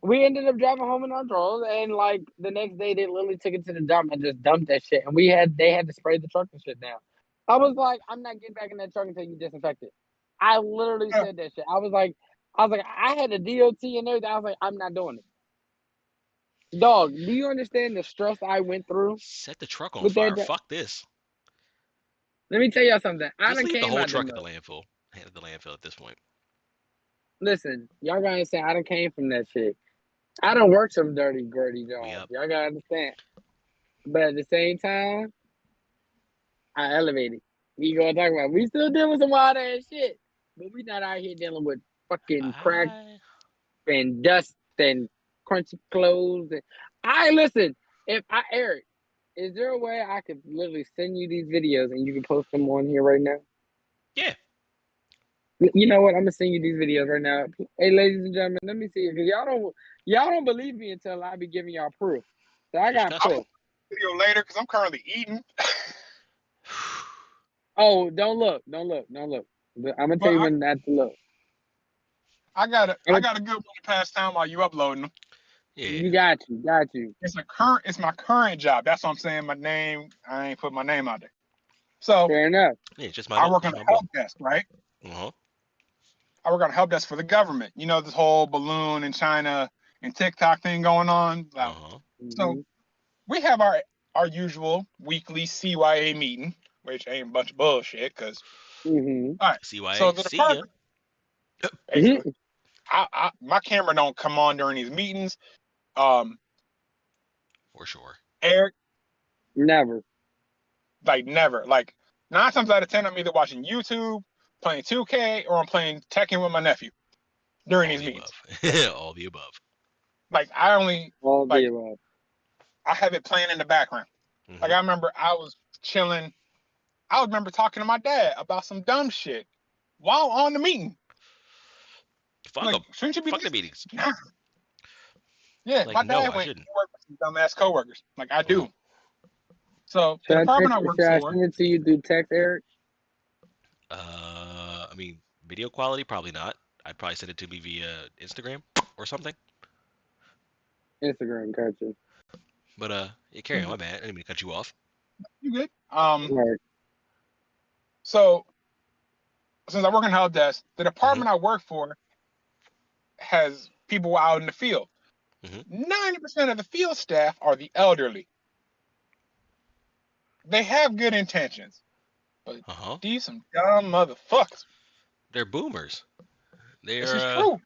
we ended up driving home in our drawers, and like the next day they literally took it to the dump and just dumped that shit, and they had to spray the truck and shit down. I was like, I'm not getting back in that truck until you disinfect it. I literally Yeah. said that shit. I was like, I had a DOT and everything. I was like, I'm not doing it. Dog, do you understand the stress I went through set the truck on with fire. that? Fuck this. Let me tell y'all something. I Just done leave the came whole out the truck at mud. the landfill. At the landfill at this point. Listen, y'all gotta understand, I done came from that shit. I done worked some dirty, gritty We jobs. up. Y'all gotta understand. But at the same time, I elevated. We gonna talk about it. We still dealing with some wild ass shit. But we not out here dealing with fucking crack I and dust and crunchy clothes. And I listen, if I Eric, is there a way I could literally send you these videos and you can post them on here right now? yeah. You know what? I'm gonna send you these videos right now. Hey, ladies and gentlemen, let me see it because y'all don't believe me until I be giving y'all proof. So I got I'll Disgusting. proof. post the video later because I'm currently eating. Oh, don't look, don't look, don't look. I'm gonna tell But you when not to look. I got a good one to pass time while you uploading them. Yeah. You got you, got you. It's my current job. That's what I'm saying. My name, I ain't put my name out there. So Fair enough. Yeah. Just I work on just the my boy. help desk, right? Uh huh. I work on the help desk for the government. You know, this whole balloon in China and TikTok thing going on. Uh huh. So Hmm. we have our usual weekly CYA meeting, which ain't a bunch of bullshit. Cause Hmm. all right, so CYA. the See ya. department basically, my camera don't come on during these meetings. Um, For sure. Eric, Never. like never, like 9 times out of 10, I'm either watching YouTube, playing 2K, or I'm playing Tekken with my nephew during All these the above. meetings. So, All the above. like I only All the like above. I have it playing in the background. Like Hmm. I remember I was chilling. I remember talking to my dad about some dumb shit while on the meeting. Fuck Like, them. shouldn't you be Fuck the listening? meetings. Nah. Yeah, Like my no, dad I went shouldn't. to work with some dumbass coworkers. Like I Uh-huh. do. So the department I work Should I for send it to you through text, Eric? I mean, video quality probably not. I'd probably send it to me via Instagram or something. Instagram, gotcha. But yeah, carry on. My bad. I didn't mean to cut you off. you good. Right. So since I work in help desk, the Hmm. department I work for has people out in the field. Hmm. 90% of the field staff are the elderly. They have good intentions, but Uh huh. these some dumb motherfuckers. They're boomers. This They're is true.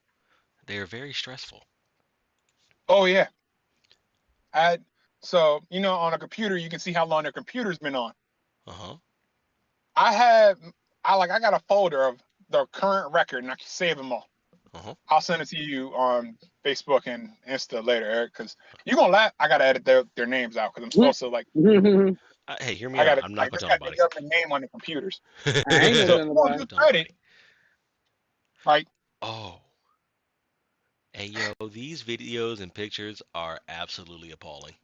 they're very stressful. Oh yeah. I so on a computer you can see how long their computer's been on. Uh huh. I have I got a folder of the current record and I can save them all. Uh huh. I'll send it to you on Facebook and Insta later, Eric, because you're gonna laugh. I gotta edit their names out because I'm supposed to like Hey, hear me I out. gotta I'm not like gonna this tell got their nobody. government name on the computers. I ain't gonna So tell if you want I'm nobody. to gonna do tell credit, nobody. right? Oh, hey yo, these videos and pictures are absolutely appalling.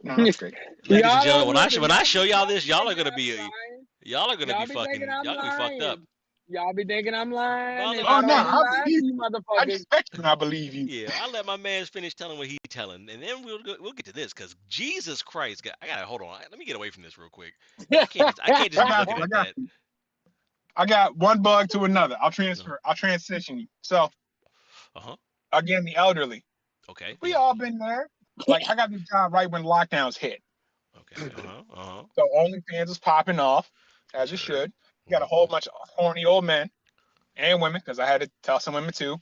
No, that's great. Ladies and Y'all gentlemen, don't when I listen. when I Y'all show be y'all y'all this, be y'all are thinking gonna I'm be lying. y'all are gonna be Y'all be thinking fucking I'm y'all gonna be fucked up. lying. Y'all be thinking I'm lying, and Oh I no, don't be Motherfucker. I lying believe to you, you. I motherfuckers. respect you and I believe you. Yeah, I'll let my man finish telling what he's telling, and then we'll get to this because Jesus Christ, I gotta hold on. Let me get away from this real quick. I can't just I be got looking you. I at got that. you. I got one bug to another. No. I'll transition you. So Uh huh. again, the elderly. Okay. The We all elderly. been there. Like I got this job right when lockdowns hit. Okay. Uh huh. Uh huh. So OnlyFans was popping off, Yes, as it sir. should. You got a whole Mm-hmm. bunch of horny old men and women, because I had to tell some women too,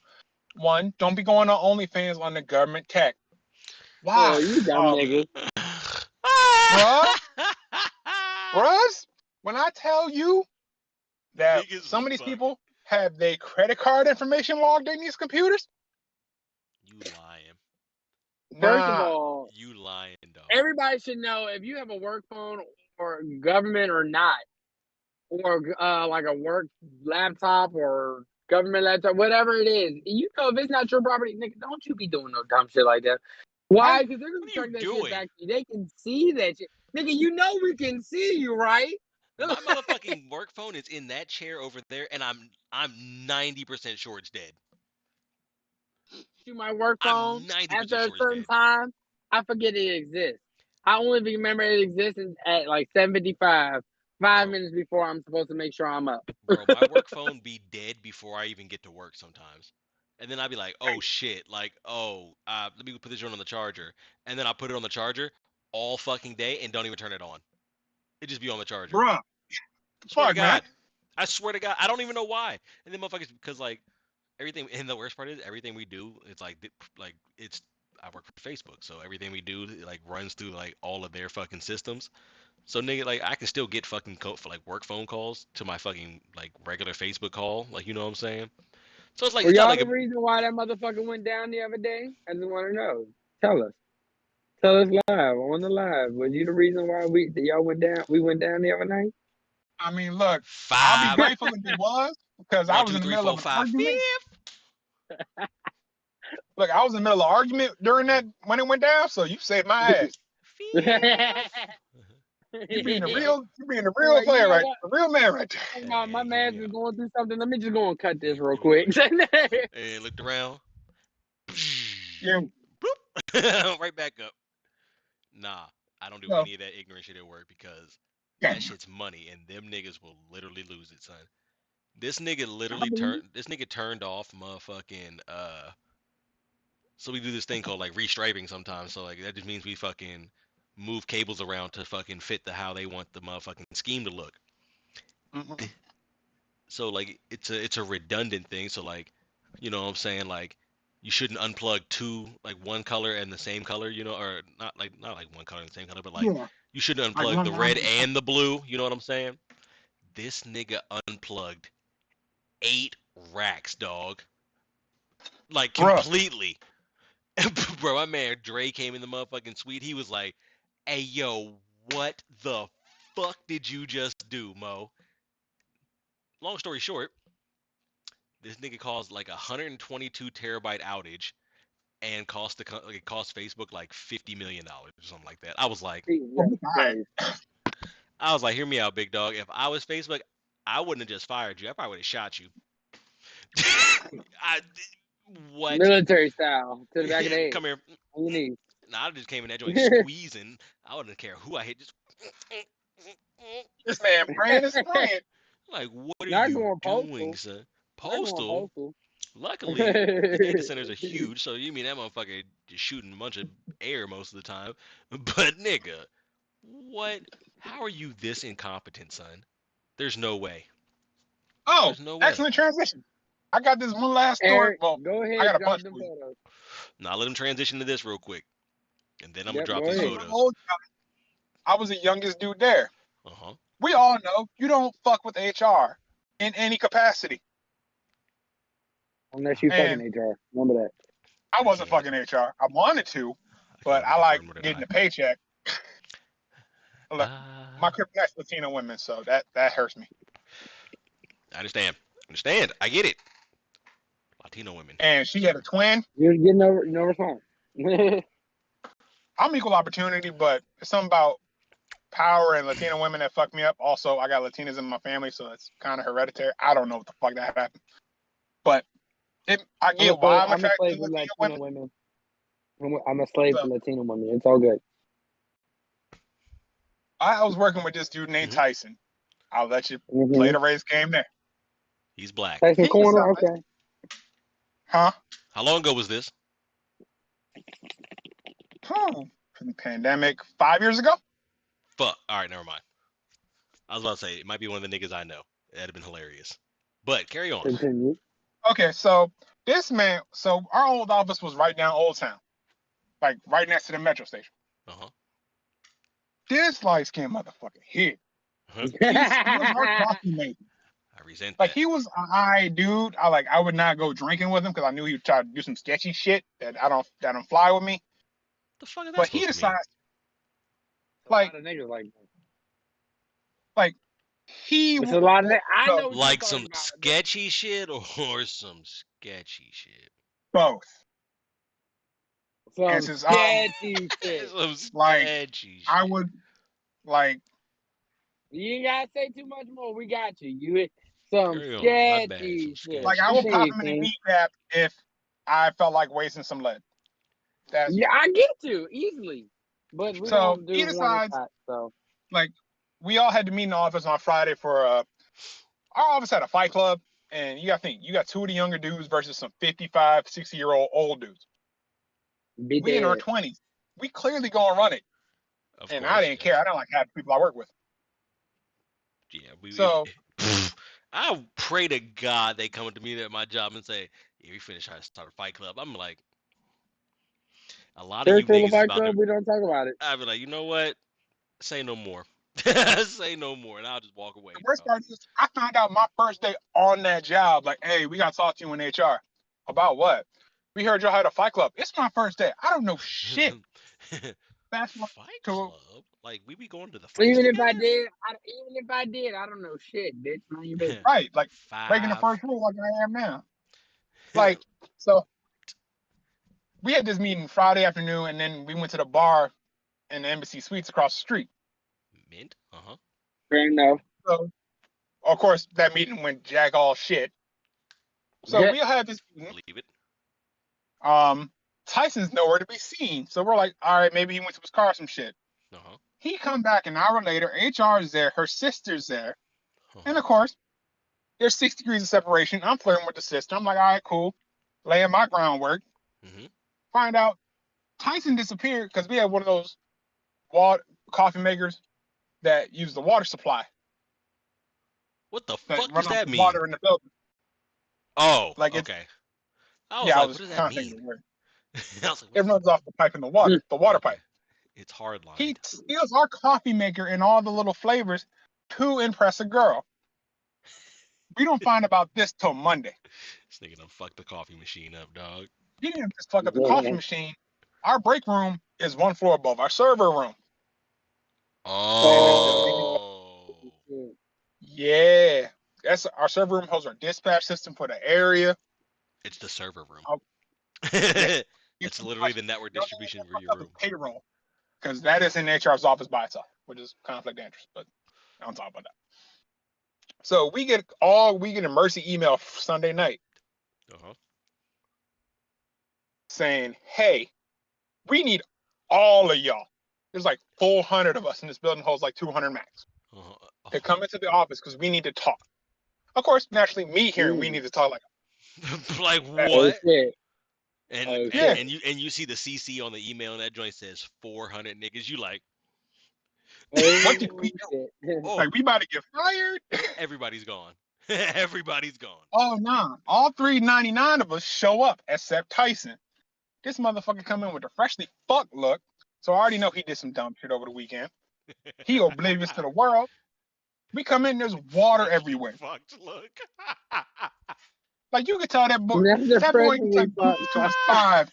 One, don't be going on OnlyFans on the government tech. Oh, Why? you dumb niggas. Bruh, bruhs, when I tell you that Niggas some be of these fucking. people have their credit card information logged in these computers, You lying. First of nah, all, You lying, dog. everybody should know if you have a work phone or government or not, or like a work laptop or government laptop, whatever it is. You know, if it's not your property, nigga, don't you be doing no dumb shit like that. Why? I Because they're What gonna are you track that shit doing? back to you. They can see that shit, nigga. You know we can see you, right? My motherfucking work phone is in that chair over there, and I'm 90% sure it's dead. To my work phone I'm 90% after a sure it's certain dead. time, I forget it exists. I only remember it exists at like 7:55, 5 Bro, minutes before I'm supposed to make sure I'm up. my work phone be dead before I even get to work sometimes. And then I'd be like, oh shit, like, oh, let me put this one on the charger. And then I put it on the charger all fucking day and don't even turn it on. It just be on the charger. bruh, Swear to fuck, man. God. I swear to God. I don't even know why. And then motherfuckers, because like everything, and the worst part is everything we do, it's like it's, I work for Facebook. So everything we do like runs through like all of their fucking systems. So nigga, like I can still get fucking for like work phone calls to my fucking like regular Facebook call, like you know what I'm saying. So it's like Were it's not y'all like the a reason why that motherfucker went down the other day? I just want to know. Tell us. Tell us live on the live. Was you the reason why y'all went down? We went down the other night. I mean, look, I'll be five, grateful if it was because I one, was two, in the three, middle four, of an five, argument. fifth. Look, I was in the middle of an argument during that when it went down, so you saved my ass. Fifth. Yeah. You being a I'm real like, you player, know right? what? A real man, right My Hear man's me is out. going through something. Let me just go and cut this real Let me go quick. ahead. And looked around. there. You Boop. Right back up. Nah, I don't do know, any of that ignorant shit at work because that damn. shit's money and them niggas will literally lose it, son. This nigga I literally believe turned. This nigga turned off motherfucking. So we do this thing called like restriping sometimes. So like that just means we fucking move cables around to fucking fit the how they want the motherfucking scheme to look. Mhm. So like it's a redundant thing. So like, you know what I'm saying, like you shouldn't unplug two like one color and the same color, you know, or not like one color and the same color, but like Yeah, you shouldn't like unplug one the line. red and the blue. You know what I'm saying? This nigga unplugged 8 racks, dog. Like Bruh. completely. Bro, my man Dre came in the motherfucking suite. He was like, "Hey, yo, what the fuck did you just do, Mo?" Long story short, this nigga caused like 122 terabyte outage and it cost Facebook like $50 million or something like that. Oh Jesus my God. Christ. I was like, hear me out, big dog. If I was Facebook, I wouldn't have just fired you. I probably would have shot you. I what? Military style to the back of the head. Come here. On your knees. Nah, I just came in that joint squeezing. I wouldn't care who I hit. Just This man praying is praying. like, what are Not you going doing, postal. son? Not going Postal. postal. Luckily, the data centers are huge, so you mean that motherfucker just shooting a bunch of air most of the time. But nigga, what? How are you this incompetent, son? There's no way. Oh, There's no way. excellent transition. I got this one last story. Eric, Well, go I got ahead, a drop bunch them for you. photos. Now let him transition to this real quick, and then I'm gonna Yep, drop go these So ahead. the photos. old I was the youngest dude there. Uh huh. We all know you don't fuck with HR in any capacity. Unless you fucking And HR. Remember that. I I wasn't can't. fucking HR. I wanted to, I can't but even I like confirm or getting deny. the paycheck. Look, my Ah, kryptonite's Latino women, so that hurts me. I understand. Understand. I get it. Latino women. And she So had a twin. You're getting no response. I'm equal opportunity, but it's something about power and Latino women that fucked me up. Also, I got Latinas in my family, so it's kind of hereditary. I don't know what the fuck that happened, but I get why I'm I'm a attracted slave to to Latino Latino women. women. I'm a slave to So Latino women. It's all good. I was working with this dude named hmm Tyson. I'll let you play Mm-hmm. the race game there. he's black. Tyson He was Corner? Okay. huh? How long ago was this? From the pandemic 5 years ago. Fuck. All right, never mind. I was about to say it might be one of the niggas I know. That'd have been hilarious. But carry on. Continue. Okay, so this man, so our old office was right down Old Town, like right next to the metro station. Uh-huh. This light skinned motherfucker here, Huh. he was our coffee maker. I resent Like that. he was an alright dude. I would not go drinking with him because I knew he would try to do some sketchy shit that don't fly with me. The fuck is that But he supposed to mean? decides A like lot of niggas like that. like he It's a lot of. I so know what you're Like talking some about. sketchy shit or some sketchy shit? both. And Some since sketchy shit. Some like sketchy I shit. would like You ain't gotta say too much more. We got you. You hit some Carry on. My bad. Some sketchy shit. I sketchy would shit. pop Continue, him in a King. kneecap if I felt like wasting some lead. That's Yeah, I get you easily, but That's we fair. so don't he do one decides shot. So like we all had to meet in the office on Friday for our office had a fight club, and you got to think you got two of the younger dudes versus some 55, 60-year-old old dudes. be We in our dead. 20s. We clearly gonna run it, Of and I course, didn't care. yes. I don't like half the people I work with. Yeah, So I pray to God they come to me at my job and say, "Yeah, we finished trying to start a fight club." I'm like, a lot of you Spiritual niggas is Fight about to. Club. We don't talk about it. I'd be like, you know what? Say no more. Say no more, and I'll just walk away, the worst dog. part is I found out my first day on that job, like, hey, we got to talk to you in HR. About what? We heard y'all had a fight club. It's my first day. I don't know shit. Fast forward Fight to club? Like we be going to the fights Even if I together? did, I don't know shit, bitch. Mind your business. right, like breaking the Five. first rule like I am now. Like, so we had this meeting Friday afternoon, and then we went to the bar in the Embassy Suites across the street. Mint? Uh-huh. Fair enough. So, of course, that meeting went jack all shit. So Yeah. we had this meeting. Believe it. Tyson's nowhere to be seen. So we're like, all right, maybe he went to his car or some shit. Uh-huh. He come back an hour later. HR is there. Her sister's there. And Uh-huh. of course, there's 6 degrees of separation. I'm flirting with the sister. I'm like, all right, cool. Laying my groundwork. Mm-hmm. Find out Tyson disappeared because we had one of those water coffee makers that use the water supply What the that fuck run does off that the mean? water in the building. Oh, Like it's okay. I was yeah, I like, what was does that kind of thinking mean? of word. I was like, It what runs off the pipe in Mm. the water Okay. pipe. It's hardlined. He steals our coffee maker and all the little flavors to impress a girl. We don't find about this till Monday. This nigga done fucked the coffee machine up, dog. He didn't just fuck up the coffee Yeah. machine. Our break room is one floor above our server room. And it's just Oh. yeah. That's our server room holds our dispatch system for the area. It's the server room. Oh, yeah. You It's can literally watch the network the only thing distribution that for fucked your up is room. payroll. Because that is in HR's office by itself, which is conflict of interest. But I don't talk about that. So we get a mercy email Sunday night Uh-huh. saying, hey, we need all of y'all. There's like 400 of us, and this building holds like 200 max. Uh-huh. To come into the office because we need to talk. Of course, naturally, me hearing we Mm. need to talk like Like that. Oh what? shit. And Oh and Yeah, shit. and you and you see the CC on the email and that joint says 400 niggas. You like, what did we Oh do? shit. oh, Like, we about to get fired? everybody's gone. Everybody's gone. Oh, nah. All 399 of us show up except Tyson. This motherfucker come in with a freshly fucked look. So I already know he did some dumb shit over the weekend. He oblivious to the world. We come in, there's water Freshly everywhere. fucked look. Like, you could tell That's a that boy, he's freshly like fucked. to his five.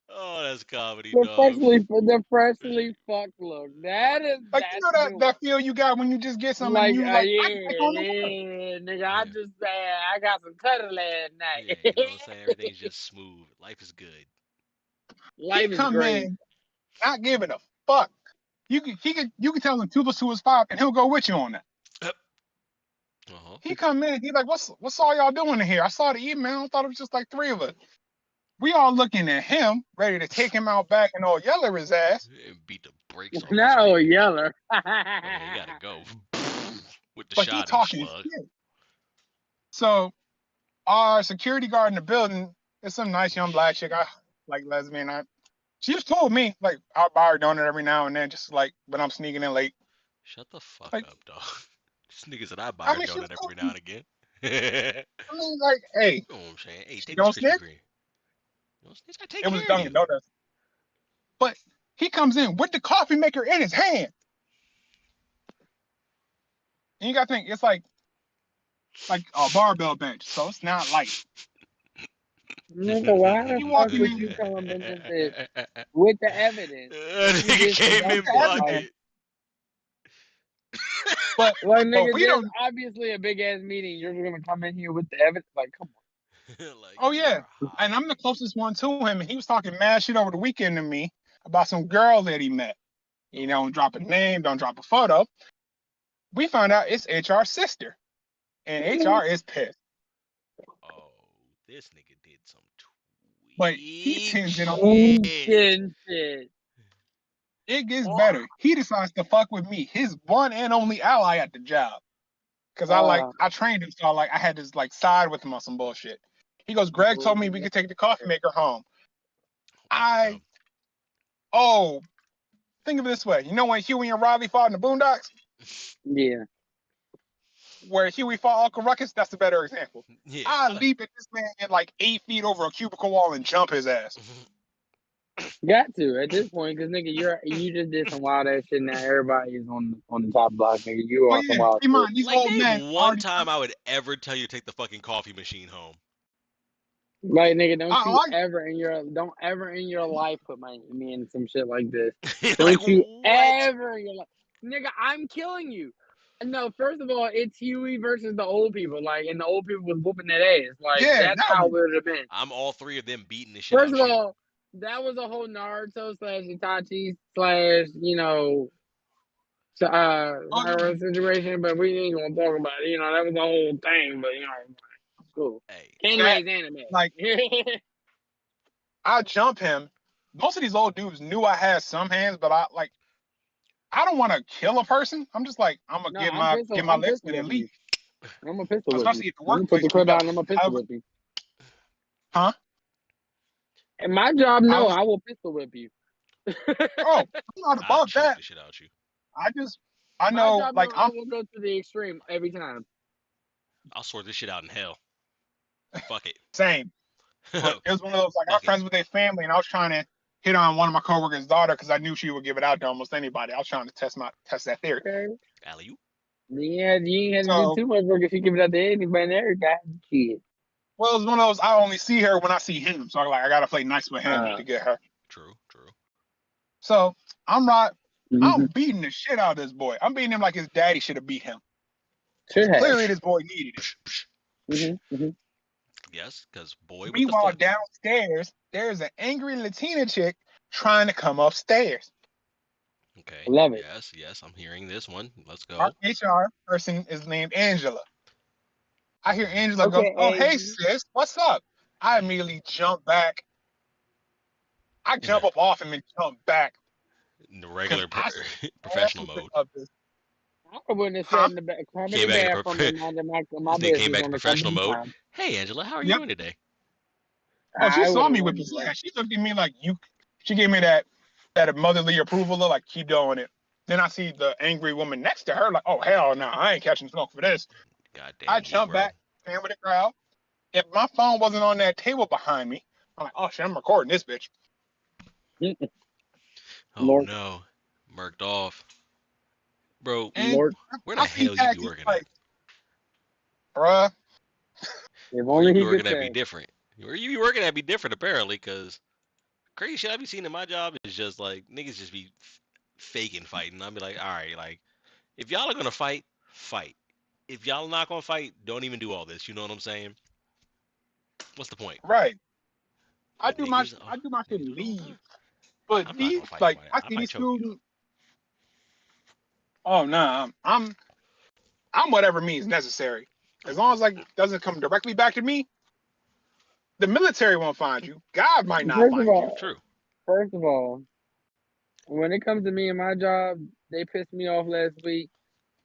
Oh, that's comedy, The dog. freshly fucked look. Like, you That's know new. that feel you got when you just get something and Like, you like, I yeah, on the world. yeah, nigga. Yeah, I got some cutter last yeah. night. You know what I'm saying? Everything's just smooth. Life is good. He Life is come great. in not giving a fuck. You can tell him 2 + 2 is 5, and he'll go with you on that. Uh-huh. He come in, he's like, what's all y'all doing in here? I saw the email, I thought it was just like 3 of us. We all looking at him, ready to take him out back and all yell at his ass. And beat the brakes off this No, nigga. yeller. Oh yeah, you gotta go with the But he shot and talking slug. shit. So our security guard in the building is some nice Oh young black chick. I shit. like lesbian. She just told me, like, I'll buy her donut every now and then, just like, but I'm sneaking in late. Shut the fuck Like, up, dog. Nigga said I buy I her mean, she was donut every now cool. and again. You I mean, like, hey, know what I'm saying? Hey, she take this don't Krispy snitch. Kreme. You know, snitch, I take It was care of Dunkin' you. Donuts. But he comes in with the coffee maker in his hand. And you gotta think, it's like a barbell bench, so it's not light. Nigga, why the He fuck walking would in you come in this bitch with the evidence and you Nigga just came with in the deducted? Like, evidence, bucket. but nigga, we there's don't. obviously a big ass meeting. You're gonna come in here with the evidence? Like, come Like, Oh you're yeah, hot. and I'm the closest one to him, and he was talking mad shit over the weekend to me about some girl that he met. You know, don't drop a name, don't drop a photo. We found out it's HR's sister, and on. HR is pissed. Oh, this nigga did some But he tweak tends it on. shit. Shit. It gets Oh, better. He decides to fuck with me, his one and only ally at the job. Cause I trained him, so I had to side with him on some bullshit. He goes, Greg told me we could take the coffee maker home. Oh no. I oh, think of it this way. You know when Huey and Riley fought in the Boondocks? yeah. Where Huey fought Uncle Ruckus? That's a better example. Yeah. I leap at this man at 8 feet over a cubicle wall and jump his ass. Got to at this point, cause nigga, you just did some wild ass shit. Now everybody is on the top block, nigga. You Oh on some yeah, wild keep in shit. mind these Like, old men name one already. time I would ever tell you to take the fucking coffee machine home. Like, nigga, I, don't ever in your life put me in some shit like this. Like, Don't you what? ever in your life, nigga? I'm killing you. No, first of all, it's Huey versus the old people. Like, and the old people was whooping that ass. Like, yeah, that's that how it one. would have been. I'm all three of them beating the shit First out of you. all, that was a whole Naruto slash Itachi slash Oh yeah, situation, but we ain't gonna talk about it. That was the whole thing, but cool. Hey, that Anyways, anime. like I jump him. Most of these old dudes knew I had some hands, but I don't want to kill a person. I'm just I'm gonna No, get I'm my pistol. get my I'm licks pistol in and whipping leave. you. I'm a pistol whip you. Especially at the I'm gonna put workplace the where you clip got out and I'm to a pistol have whip you. huh? And my job, I no, was I will pistol whip you. oh, I'm not I'll above choke that. the shit out you. I My know job, no, I I'm will go to the extreme every time. I'll sort this shit out in hell. Fuck it. same, but it was one of those I'm Fuck it. friends with their family, and I was trying to hit on one of my coworkers' daughter because I knew she would give it out to almost anybody. I was trying to test that theory. Okay. Alley oop. Yeah, you ain't had to do So, too much work if you give it out to anybody and everybody. Shit. well, it was one of those I only see her when I see him, so I gotta play nice with him Uh, to get her. True, true. So I'm mhm. beating the shit out of this boy. I'm beating him like his daddy should have beat him because Should have. clearly this boy needed it. Psh, psh. Mm-hmm. Yes, because boy with the Meanwhile, flips. downstairs, there's an angry Latina chick trying to come upstairs. Okay. Love it. Yes, yes, I'm hearing this one. Let's Our go. HR person is named Angela. I hear Mm-hmm. Angela go, Okay, "Oh, hey, Angel. sis, what's up?" I immediately jump back. I In the jump up off him and jump back in the because regular I see the professional opposite mode. of this. I wouldn't have Huh? sat in the back, come in Came the back into bathroom and minded my this nigga came business back to on the professional company mode. time. Hey Angela, how are you Yep. doing today? Oh, she I would saw have me whip went his like, ass. She looked at me like you. She gave me that motherly approval look, like keep doing it. Then I see the angry woman next to her, like, oh hell no, I ain't catching smoke for this. I Goddamn jump Negro. back, stand with the crowd. If my phone wasn't on that table behind me, I'm like, oh shit, I'm recording this bitch. Oh Lord, no. Murked off. Bro, And Lord, where the I see hell you be tag team working at? like, bruh, if Where only you be he could working at say. be different. Where you be working at be different apparently, because crazy shit I be seeing in my job is just like niggas just be faking fighting. I'll be like, all right, like if y'all are gonna fight, fight. If y'all not gonna fight, don't even do all this. You know what I'm saying? What's the point? right. I But do my niggas, oh, I do my shit niggas and do it all the leave. time. But I'm not these gonna fight nobody. I I see might these choke you. students. Oh no, I'm whatever means necessary. As long as doesn't come directly back to me, the military won't find you. God might not First of find you. all, True. first of all, when it comes to me and my job, they pissed me off last week.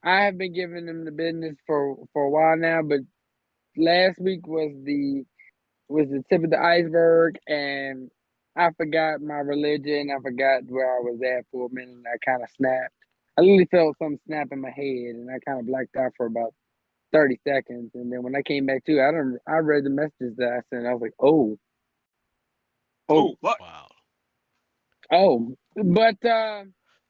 I have been giving them the business for a while now, but last week was the tip of the iceberg, and I forgot my religion. I forgot where I was at for a minute. And I kind of snapped. I literally felt something snap in my head, and I kind of blacked out for about 30 seconds. And then when I came back to, I read the messages that I sent. I was like, oh, Oh, oh, what? Wow. oh. But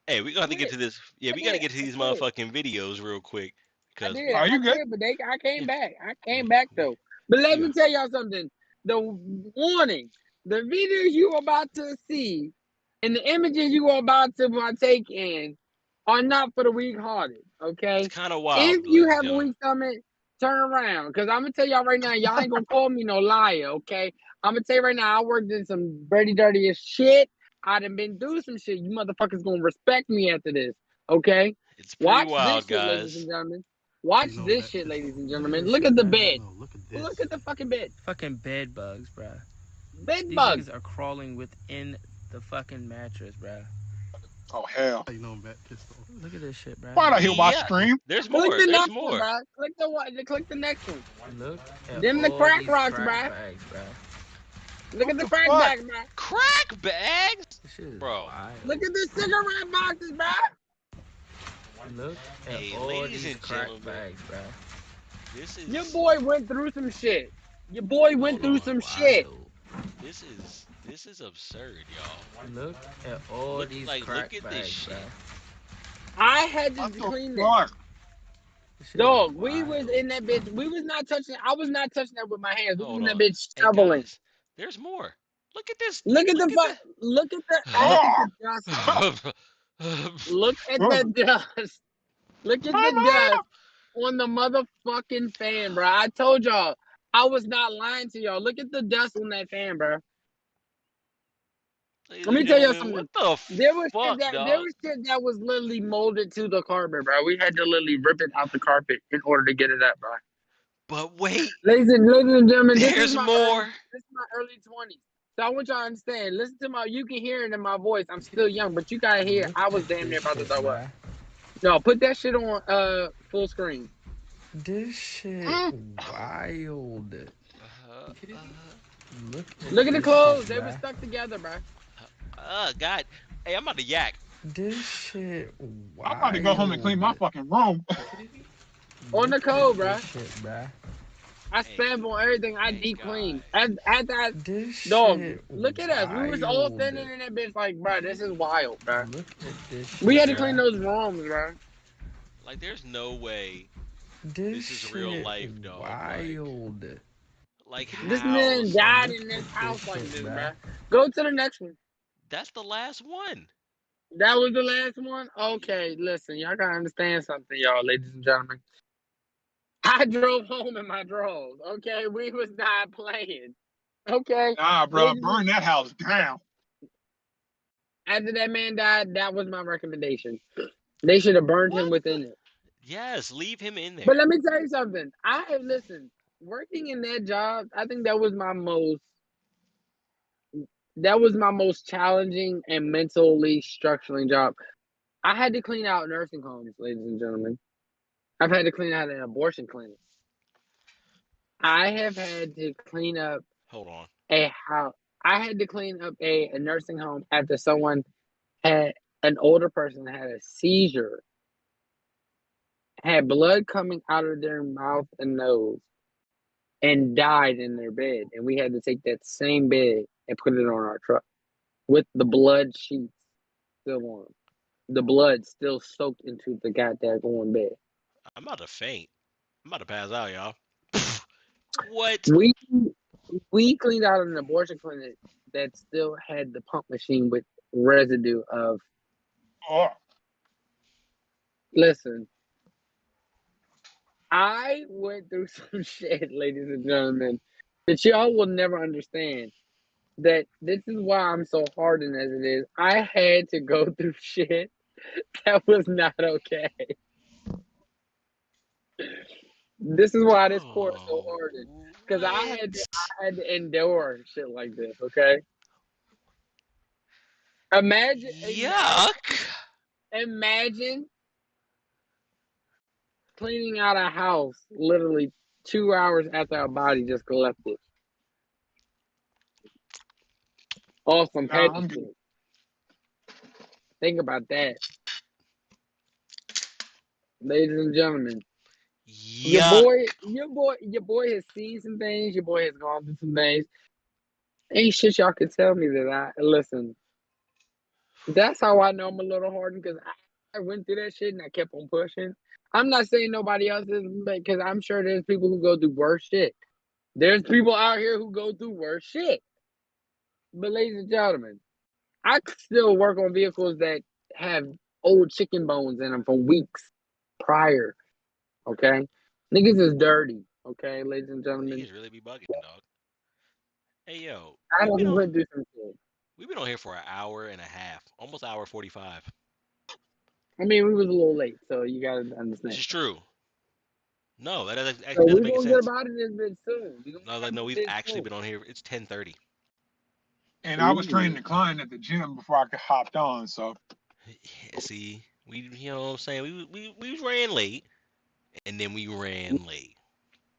Hey, we got to get yeah, to this. Yeah, I we got to did, get to I these did. motherfucking videos real quick I because did, Are I you good? did, but I yeah, came back. I came we, back we, though. But let yeah. me tell y'all something. The warning, the videos you are about to see, and the images you are about to partake in, are not for the weak-hearted. It's Okay, kind of if wild, you ladies and have a gentlemen. weak stomach, turn around. Cause I'm gonna tell y'all right now, y'all ain't gonna call me no liar. Okay, I'm gonna tell you right now, I worked in some dirty as shit. I done been through some shit. You motherfuckers gonna respect me after this. Okay, It's pretty watch wild, this shit, ladies and guys. gentlemen. Watch this shit, ladies and gentlemen. Look at the bed. Look at the fucking bed. Fucking bed bugs, bruh. Bed These bugs. niggas are crawling within the fucking mattress, bruh. Oh hell! Look at this shit, bruh. Why'd I hear my Yeah, stream? there's Click more. the There's next one, more. bro. Click the one. Click the next one. Look at Them the all crack these rocks, crack bro. bags, bruh. Look What at the the crack fuck? bags, bro. Crack bags, This shit is bro. Look wild. at the cigarette boxes, bro. Look at Hey, all ladies these and crack gentlemen, bags, bruh. this Your is. boy went through some shit. Your boy This went Hold shit through is on. some shit. wild. This is absurd, y'all. Look at all these Look crack at this bags, shit. bruh. I had What to the clean that. fuck? This shit is Dog, we was wild. in that bitch. We was not touching. I was not touching that with my hands. We was Hold in that on. bitch Hey shoveling. guys, there's more. Look at this. Look at the Look at fuck. the. Look at the. Oh, Look at the dust, bro. Look at oh, the dust. Look at my the dust mom. on the motherfucking fan, bro. I told y'all. I was not lying to y'all. Look at the dust on that fan, bro. Ladies Let and me tell y'all gentlemen, what something. the There was shit fuck, that there dog? was shit that was literally molded to the carpet, bro. We had to literally rip it out the carpet in order to get it up, bro. But wait, Ladies and gentlemen, there's more. this is my early 20s. So I want y'all to understand. Listen to my you can hear it in my voice. I'm still young, but you gotta hear Look I was at damn near this about to shit, throw up. bruh. No, put that shit on full screen. This shit Mm. wild. Uh, uh, Look Look at at the this clothes. shit, They were bruh. stuck together, bro. God. Hey, I'm about to yak. This shit I'm about to go home and clean my wild. fucking room. On Look the at code, this bro. shit, bruh. I Hey, spam on everything. I hey, deep clean. guys. After I, This dog, shit look at us. We was all wild. standing in that bitch like, bro, this is wild, bro. Look at this We shit, had to clean bruh. those rooms, bro. Like, there's no way This this is real shit life, dog. wild. Like This how, man son? died Look in at this this house like shit, this, bruh. bro. Go to the next one. That's the last one. That was the last one? Okay, listen, y'all gotta understand something, y'all, ladies and gentlemen. I drove home in my drawers, okay? We was not playing, okay? Nah, bro, Ladies burn and, that house down. after that man died, that was my recommendation. They should have burned him What the? within it. Yes, leave him in But there. let me tell you something. Listen, working in that job, I think that was my most challenging and mentally structuring job. I had to clean out nursing homes, ladies and gentlemen. I've had to clean out an abortion clinic. I have had to clean up Hold on. a house. I had to clean up a nursing home after someone had an older person had a seizure, had blood coming out of their mouth and nose, and died in their bed. And we had to take that same bed and put it on our truck with the blood sheets still on. The blood still soaked into the goddamn bed. I'm about to faint. I'm about to pass out, y'all. What? We we cleaned out an abortion clinic that still had the pump machine with residue of. Oh, Listen, I went through some shit, ladies and gentlemen, that y'all will never understand. That this is why I'm so hardened as it is. I had to go through shit that was not okay. This is why this court is so Oh, hardened. Because what? I had to endure shit like this, okay? Imagine, Yuck. imagine cleaning out a house literally 2 hours after our body just collected. Off some nah, petty I'm good. shit. Think about that. ladies and gentlemen, Yuck. your boy has seen some things. Your boy has gone through some things. Ain't shit y'all can tell me that I listen. That's how I know I'm a little hardened because I went through that shit and I kept on pushing. I'm not saying nobody else is, because I'm sure there's people who go through worse shit. There's people out here who go through worse shit. But ladies and gentlemen, I could still work on vehicles that have old chicken bones in them from weeks prior. Okay, niggas is dirty. Okay, ladies and gentlemen, Niggas really be bugging, dog. Hey yo, I don't went through some shit. we've been on here for an hour and a half, almost hour 45. I mean, we was a little late, so you gotta This understand. is true. No, that So actually doesn't we make gonna get sense. about it this bit soon. We gonna No, get like no, about we've this actually soon. been on here. It's 10:30. And I was training Ooh. the client at the gym before I hopped on. So Yeah, see, you know what I'm saying? We ran late, and then we ran late.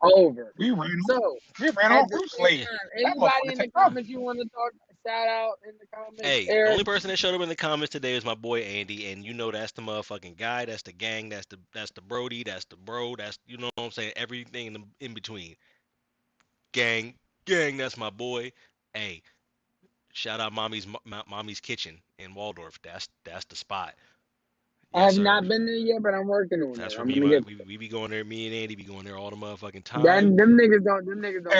Over. we ran So we ran at on the Bruce same late. Yeah. time, That anybody motherfucker in the take off. comments you want to talk, shout out in the comments, Hey, the only Eric. person that showed up in the comments today is my boy Andy, and you know that's the motherfucking guy, that's the gang, that's the Brody, that's the bro, that's you know what I'm saying, everything in between. Gang, gang, that's my boy. Hey, shout out mommy's kitchen in Waldorf. That's the spot. I Yes, have sir. not been there yet, but I'm working on it. That's where I'm me and gonna get we be going there. Me and Andy be going there all the motherfucking that. time. Them niggas don't Hey,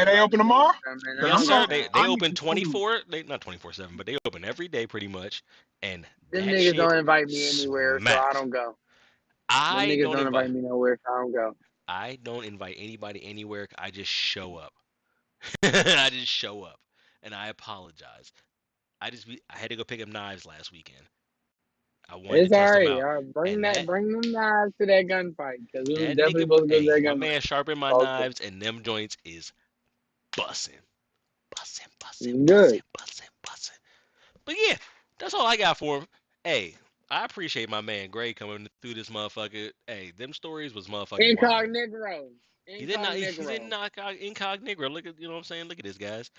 they invite open me, ladies tomorrow? and gentlemen. Cause I Yes, I'm don't got sir. going. They time. they I need open some food. 24. They not 24/7, but they open every day pretty much. And Them that niggas shit don't invite me anywhere, so I smacks. don't go. Them I niggas don't don't invite invite. me nowhere, so I don't go. I don't invite anybody anywhere. I just show up. I just show up, and I apologize. I had to go pick up knives last weekend. I wanted to It's test them alright. out, and Bring them knives to that gunfight because we was that definitely nigga, supposed to go to hey, that my gunfight. man sharpened my Okay, knives, and them joints is bussin', bussin', bussin', good. bussin', bussin', bussin'. But yeah, that's all I got for him. Hey, I appreciate my man Gray coming through this motherfucker. Hey, them stories was motherfucking wild. Incognito. He's in not he's Incognito. in not incognito. Look at you know what I'm saying. Look at this guys.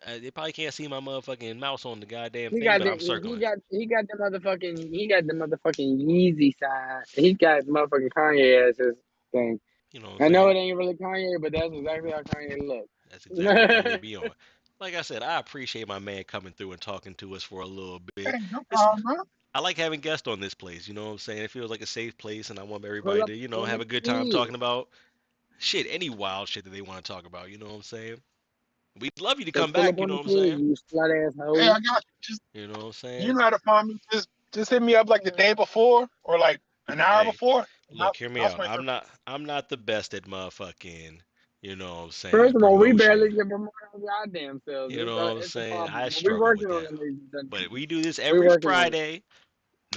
They probably can't see my motherfucking mouse on the goddamn He thing, got but the I'm circling. he got the motherfucking Yeezy side. He got motherfucking Kanye as his thing. You know what I'm I know saying. it ain't really Kanye, but that's exactly how Kanye look. That's exactly what Kanye be on. Like I said, I appreciate my man coming through and talking to us for a little bit. Hey, no It's problem, bro. I like having guests on this place. You know what I'm saying. It feels like a safe place, and I want Pull everybody up to on have the a good time kid. talking about shit, any wild shit that they want to talk about. You know what I'm saying. We'd love you to Say come pull back. up You on know the what I'm kid, saying. you slut Hey, asshole. I got you. Just You know what I'm you saying. know how to find me. Just hit me up like the day before or like an hour Hey, before. And look, hear me I'll out. swing through. I'm not the best at motherfucking, you know what I'm saying, First of all, we barely promotion. get promoted our goddamn selves. You know what I'm It's a saying? problem. I But we struggle with working on that. it, ladies and But gentlemen. we do this We every working on it. Friday,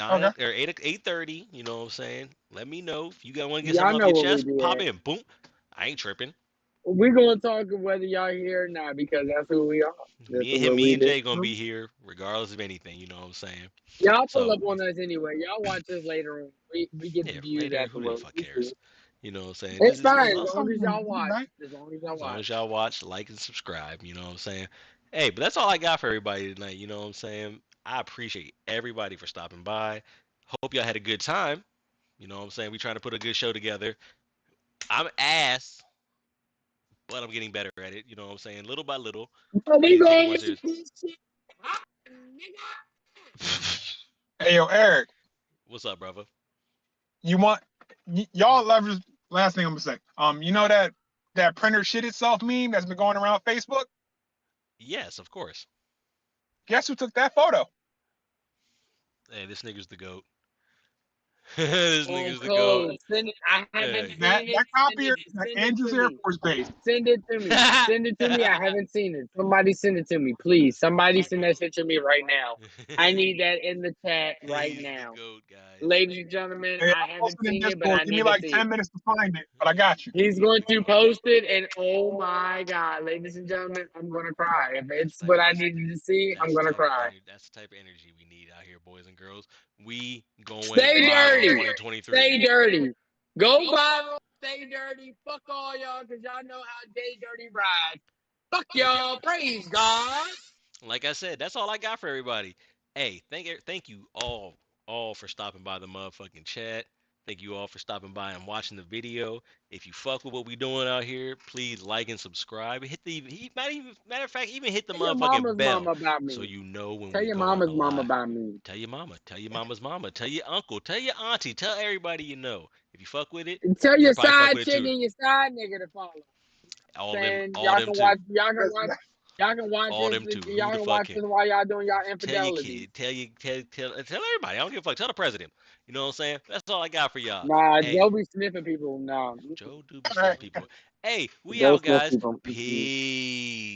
Okay. 8:30. You know what I'm saying? Let me know if you got want to get Y'all something off know your where we chest. be Pop at. in, boom. I ain't tripping. We gonna talk whether y'all here or not because that's who we are. This Me is and him, what me we and do. Jay gonna be here regardless of anything. You know what I'm saying? Y'all pull So up on us anyway. Y'all watch us later on. We get the yeah, views later, who the afterwards. fuck We cares? cool. You know what I'm saying? It's fine as That's long all as you y'all watch. right? As long as y'all As long as watch. y'all watch, like, and subscribe, you know what I'm saying? Hey, but that's all I got for everybody tonight, you know what I'm saying? I appreciate everybody for stopping by. Hope y'all had a good time. You know what I'm saying? We trying to put a good show together. I'm ass, but I'm getting better at it, you know what I'm saying? Little by little. But I need we to take it gonna more make serious. this shit happen, nigga. Hey, yo, Eric, What's up, brother? you want y'all leverage? Last thing I'm gonna say. You know that printer shit itself meme that's been going around Facebook. Yes, of course. Guess who took that photo? Hey, this nigga's the goat. This On nigga's the goat. code. Send it. I haven't Hey. That seen it. that copier is at Send it Andrews to Air me. Force Base. Send it to me. Send it to me. I haven't seen it. Somebody send it to me, please. Somebody send that shit to me right now. I need that in the chat right He's the now. goat, guys. Ladies and gentlemen, Hey, I I haven't posted in seen it, but Discord. I Give me need to like see 10 it. minutes to find it, but I got you. He's going to post it, and oh my God, ladies and gentlemen, I'm gonna cry. If That's it's the type what of I needed to see, I'm gonna cry. that's the type of energy we need out here, boys and girls. We going Stay viral dirty. 2023. Stay dirty. Go viral. Stay dirty. Fuck all y'all, cause y'all know how Day Dirty rides. Fuck y'all. Praise God. Like I said, that's all I got for everybody. Hey, thank you all for stopping by the motherfucking chat. Thank you all for stopping by and watching the video. If you fuck with what we doing out here, please like and subscribe. Hit the matter of fact, even hit the Tell your mama's motherfucking bell mama about so me. you know when Tell we your go mama's mama live. about me. Tell your mama, tell your mama's mama, tell your uncle, tell your auntie, tell everybody you know. If you fuck with it, And tell they'll your probably fuck side with it chick too. and your side nigga to follow. Saying All them too. y'all can watch All this them too. Who y'all the can fuck watch can? this while y'all doing y'all Tell your infidelity. kid. Tell everybody. I don't give a fuck. Tell the president. You know what I'm saying? That's all I got for y'all. Nah, Hey, Joe be sniffing people. Nah. Joe do be sniffing people. Hey, we Joe out, sniff guys. people. Peace.